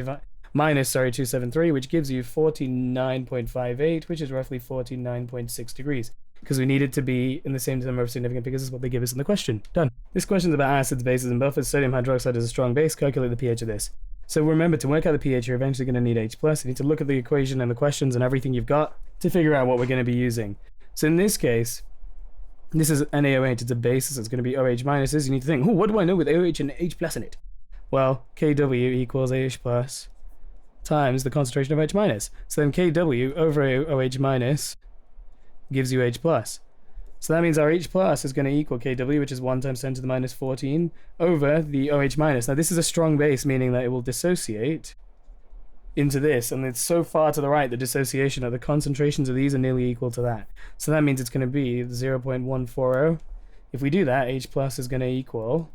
minus 273, which gives you 49.58, which is roughly 49.6 degrees, because we need it to be in the same number of significant figures as what they give us in the question. Done. This question is about acids, bases, and buffers. Sodium hydroxide is a strong base. Calculate the pH of this. So remember, to work out the pH, you're eventually going to need H+. You need to look at the equation and the questions and everything you've got to figure out what we're going to be using. So in this case, this is NaOH, it's a base, so it's going to be OH minuses. You need to think, what do I know with OH and H plus in it? Well, Kw equals AH plus times the concentration of H minus. So then Kw over OH minus gives you H plus. So that means our H plus is going to equal Kw, which is 1 times 10 to the minus 14, over the OH minus. Now this is a strong base, meaning that it will dissociate into this, and it's so far to the right, the dissociation, that the concentrations of these are nearly equal to that. So that means it's going to be 0.140. If we do that, H plus is going to equal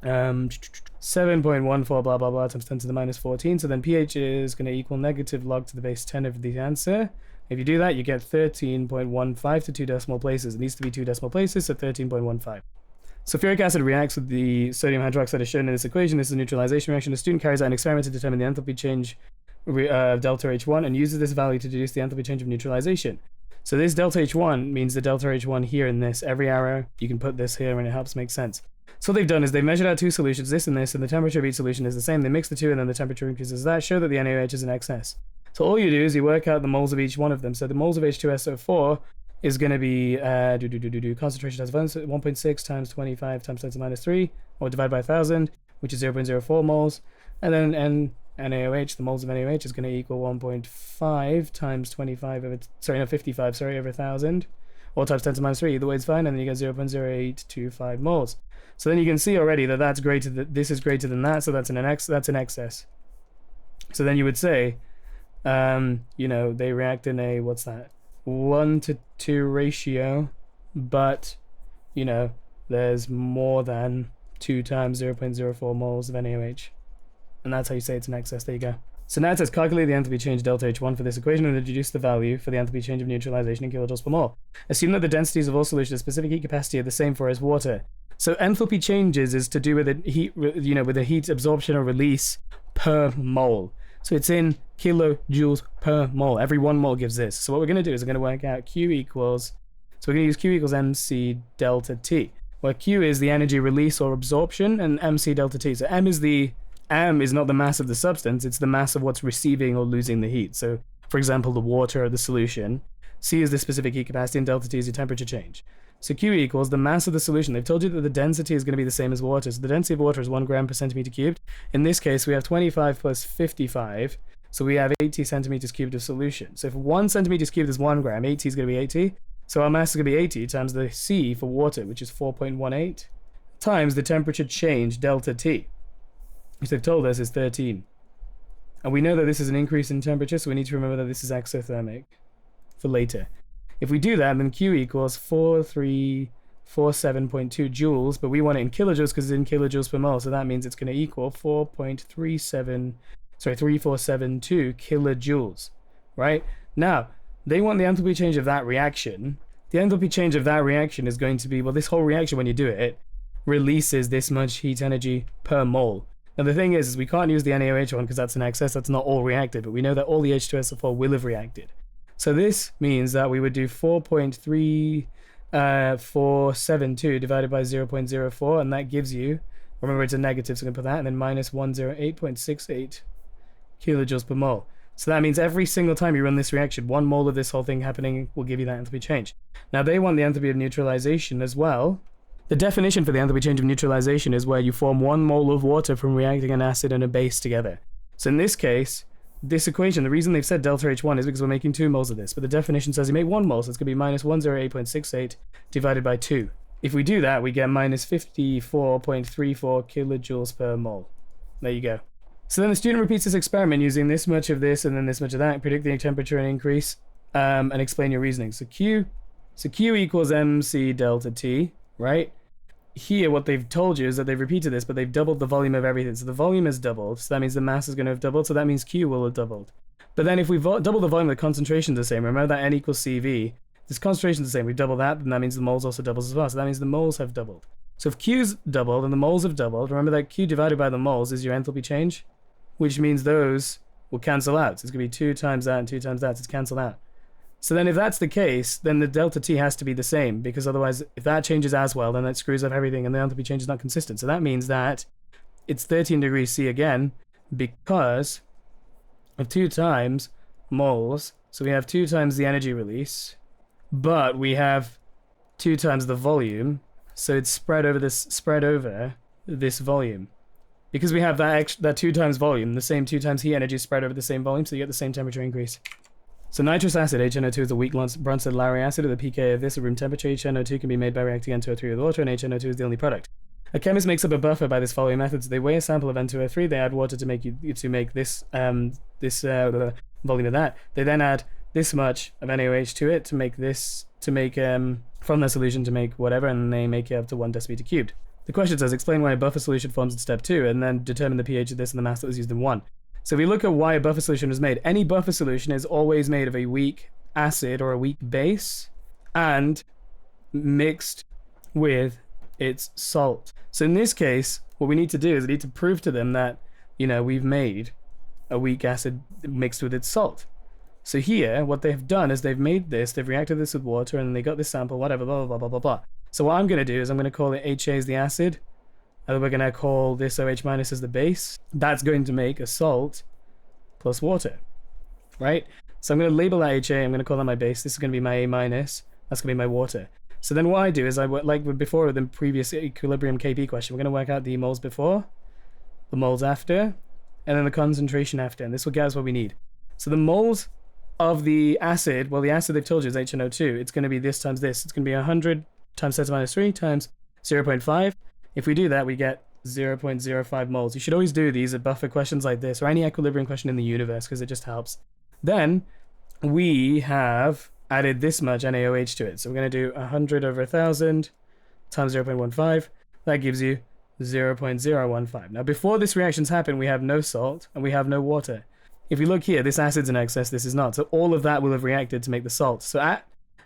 7.14 blah blah blah times 10 to the minus 14. So then pH is going to equal negative log to the base 10 of the answer. If you do that, you get 13.15 to 2 decimal places. It needs to be 2 decimal places, so 13.15. Sulfuric acid reacts with the sodium hydroxide as shown in this equation. This is a neutralization reaction. The student carries out an experiment to determine the enthalpy change of delta H1 and uses this value to deduce the enthalpy change of neutralization. So this delta H1 means the delta H1 here in this. Every arrow, you can put this here and it helps make sense. So what they've done is they've measured out two solutions, this, and the temperature of each solution is the same. They mix the two and then the temperature increases that, show that the NaOH is in excess. So all you do is you work out the moles of each one of them. So the moles of H2SO4 is going to be concentration times 1.6 times 25 times 10 to the minus 3, or divided by 1,000, which is 0.04 moles. And then NaOH, the moles of NaOH is going to equal 1.5 times 25 over, 55, over 1,000, or times 10 to the minus 3. Either way is fine, and then you get 0.0825 moles. So then you can see already that that's greater this is greater than that, so that's an excess. So then you would say, they react in a, 1 to 2 ratio, but, there's more than 2 times 0.04 moles of NaOH. And that's how you say it's an excess. There you go. So now it says calculate the enthalpy change delta H1 for this equation and deduce the value for the enthalpy change of neutralization in kilojoules per mole. Assume that the densities of all solutions of specific heat capacity are the same for as water. So enthalpy changes is to do with the heat, with the heat absorption or release per mole. So it's in kilojoules per mole. Every 1 mole gives this. So what we're going to do is we're going to work out Q equals, so we're going to use Q equals MC delta T, where Q is the energy release or absorption and MC delta T. So M is not the mass of the substance, it's the mass of what's receiving or losing the heat. So for example, the water or the solution. C is the specific heat capacity and delta T is your temperature change. So Q equals the mass of the solution. They've told you that the density is going to be the same as water. So the density of water is 1 gram per centimeter cubed. In this case, we have 25 plus 55. So we have 80 centimeters cubed of solution. So if 1 centimeters cubed is 1 gram, 80 is going to be 80. So our mass is going to be 80 times the C for water, which is 4.18, times the temperature change, delta T, which they've told us is 13. And we know that this is an increase in temperature, so we need to remember that this is exothermic for later. If we do that, then Q equals 4347.2 joules, but we want it in kilojoules because it's in kilojoules per mole, so that means it's going to equal 3472 kilojoules, right? Now, they want the enthalpy change of that reaction. The enthalpy change of that reaction is going to be, well, this whole reaction, when you do it, releases this much heat energy per mole. Now, the thing is we can't use the NaOH one because that's an excess, that's not all reacted, but we know that all the H2SO4 will have reacted. So this means that we would do 4.3472 divided by 0.04, and that gives you, remember it's a negative, so I'm going to put that, and then minus 108.68 kilojoules per mole. So that means every single time you run this reaction, 1 mole of this whole thing happening will give you that enthalpy change. Now they want the enthalpy of neutralization as well. The definition for the enthalpy change of neutralization is where you form 1 mole of water from reacting an acid and a base together. So in this case, this equation, the reason they've said delta H1 is because we're making 2 moles of this, but the definition says you make 1 mole, so it's going to be minus 108.68 divided by 2. If we do that, we get minus 54.34 kilojoules per mole. There you go. So then the student repeats this experiment using this much of this and then this much of that, predict the temperature and increase, and explain your reasoning. So Q equals MC delta T, right? Here, what they've told you is that they've repeated this, but they've doubled the volume of everything. So the volume has doubled, so that means the mass is going to have doubled, so that means Q will have doubled. But then if we double the volume, the concentration is the same. Remember that N equals CV. This concentration is the same. We double that, then that means the moles also doubles as well. So that means the moles have doubled. So if Q's doubled and the moles have doubled, remember that Q divided by the moles is your enthalpy change, which means those will cancel out. So it's going to be 2 times that and 2 times that. So it's cancelled out. So then if that's the case, then the delta T has to be the same, because otherwise, if that changes as well, then that screws up everything and the enthalpy change is not consistent. So that means that it's 13 degrees C again, because of 2 times moles. So we have 2 times the energy release, but we have 2 times the volume. So it's spread over this volume. Because we have that 2 times volume, the same 2 times heat energy spread over the same volume, so you get the same temperature increase. So nitrous acid, HNO2, is a weak Bronsted-Lowry acid. At the pK of this at room temperature, HNO2 can be made by reacting N2O3 with water, and HNO2 is the only product. A chemist makes up a buffer by this following methods. They weigh a sample of N2O3. They add water to make this volume of that. They then add this much of NaOH to it to make from the solution to make whatever, and they make it up to 1 decimeter cubed. The question says explain why a buffer solution forms in step 2, and then determine the pH of this and the mass that was used in 1. So if we look at why a buffer solution was made, any buffer solution is always made of a weak acid or a weak base and mixed with its salt. So in this case, what we need to do is we need to prove to them that, we've made a weak acid mixed with its salt. So here, what they've done is they've made this, they've reacted this with water, and they got this sample, whatever, blah, blah, blah, blah, blah. So what I'm going to do is I'm going to call it HA as the acid, and then we're going to call this OH minus as the base. That's going to make a salt plus water, right? So I'm going to label that HA, I'm going to call that my base, this is going to be my A minus, that's going to be my water. So then what I do is like before with the previous equilibrium KP question, we're going to work out the moles before, the moles after, and then the concentration after, and this will get us what we need. So the moles of the acid, well, the acid they've told you is HNO2. It's going to be this times this. It's going to be 100 times 10 to the minus 3 times 0.5. If we do that, we get 0.05 moles. You should always do these at buffer questions like this, or any equilibrium question in the universe, because it just helps. Then we have added this much NaOH to it. So we're going to do 100 over 1,000 times 0.15. That gives you 0.015. Now, before this reaction's happened, we have no salt and we have no water. If we look here, this acid's in excess, this is not. So all of that will have reacted to make the salt. So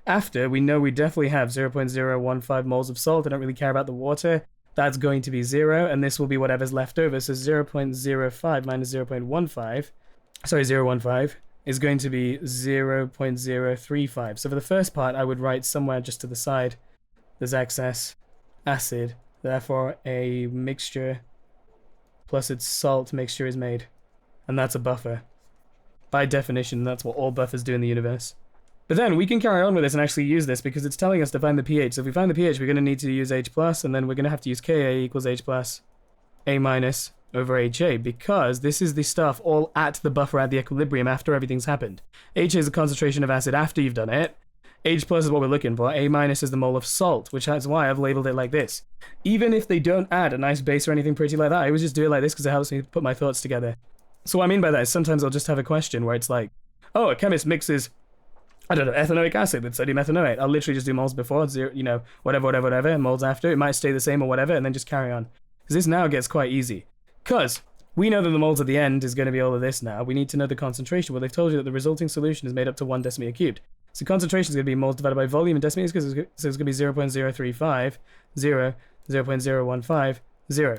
after, we know we definitely have 0.015 moles of salt. I don't really care about the water. That's going to be 0, and this will be whatever's left over. So 0.05 minus 0.15 is going to be 0.035. So for the first part, I would write somewhere just to the side, there's excess acid. Therefore, a mixture plus its salt mixture is made. And that's a buffer. By definition, that's what all buffers do in the universe. But then we can carry on with this and actually use this because it's telling us to find the pH. So if we find the pH, we're going to need to use H+, and then we're going to have to use Ka equals H+, A minus over HA, because this is the stuff all at the buffer at the equilibrium after everything's happened. HA is the concentration of acid after you've done it. H+ is what we're looking for. A minus is the mole of salt, which is why I've labeled it like this. Even if they don't add a nice base or anything pretty like that, I always just do it like this because it helps me put my thoughts together. So what I mean by that is sometimes I'll just have a question where it's like, oh, a chemist mixes, I don't know, ethanoic acid with sodium ethanoate. I'll literally just do moles before, whatever, and moles after. It might stay the same or whatever, and then just carry on. Because this now gets quite easy. Because we know that the moles at the end is going to be all of this now. We need to know the concentration. Well, they've told you that the resulting solution is made up to 1 decimeter cubed. So concentration is going to be moles divided by volume in decimeters, so it's going to be 0.035, 0, 0.015, 0.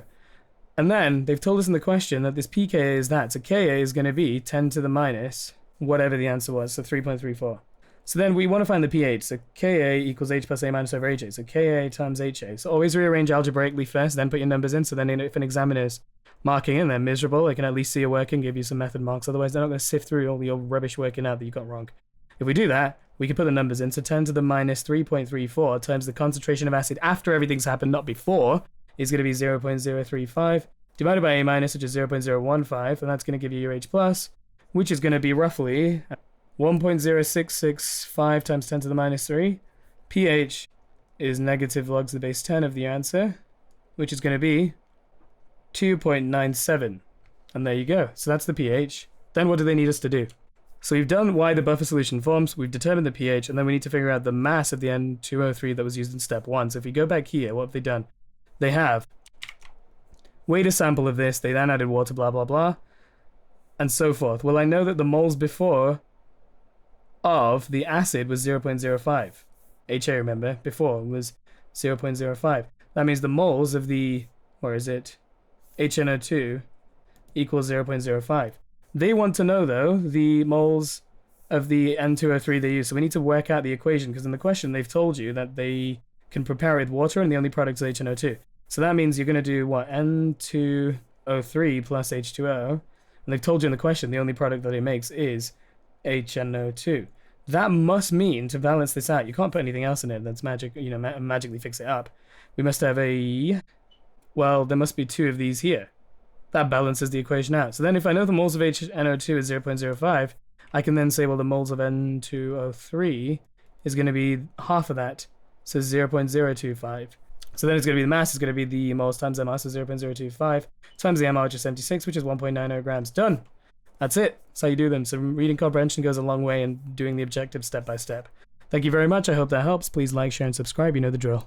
And then they've told us in the question that this pKa is that. So Ka is going to be 10 to the minus whatever the answer was, so 3.34. So then we want to find the pH. So Ka equals H plus A minus over HA. So Ka times HA. So always rearrange algebraically first, then put your numbers in. So then if an examiner's marking and they're miserable, they can at least see your work and give you some method marks. Otherwise, they're not going to sift through all your rubbish working out that you got wrong. If we do that, we can put the numbers in. So 10 to the minus 3.34 times the concentration of acid after everything's happened, not before, is going to be 0.035 divided by A minus, which is 0.015, and that's going to give you your H plus, which is going to be roughly 1.0665 times 10 to the minus 3. pH is negative logs to the base 10 of the answer, which is going to be 2.97. And there you go. So that's the pH. Then what do they need us to do? So we've done why the buffer solution forms, we've determined the pH, and then we need to figure out the mass of the N2O3 that was used in step 1. So if we go back here, what have they done? They have weighed a sample of this, they then added water, blah, blah, blah, and so forth. Well, I know that the moles before of the acid was 0.05. HA, remember, before was 0.05. That means the moles of the, where is it, HNO2 equals 0.05. They want to know, though, the moles of the N2O3 they use. So we need to work out the equation, because in the question they've told you that they can prepare it with water and the only product is HNO2. So that means you're going to do, what, N2O3 plus H2O. And they've told you in the question the only product that it makes is HNO2. That must mean, to balance this out, you can't put anything else in it that's magic, magically fix it up. We must have well, there must be 2 of these here. That balances the equation out. So then if I know the moles of HNO2 is 0.05, I can then say, well, the moles of N2O3 is going to be half of that, so 0.025. So then it's going to be the mass is going to be the moles times the mass is 0.025 times the MR, which is 76, which is 1.90 grams. Done. That's it. That's how you do them. So reading comprehension goes a long way in doing the objectives step by step. Thank you very much. I hope that helps. Please like, share, and subscribe. You know the drill.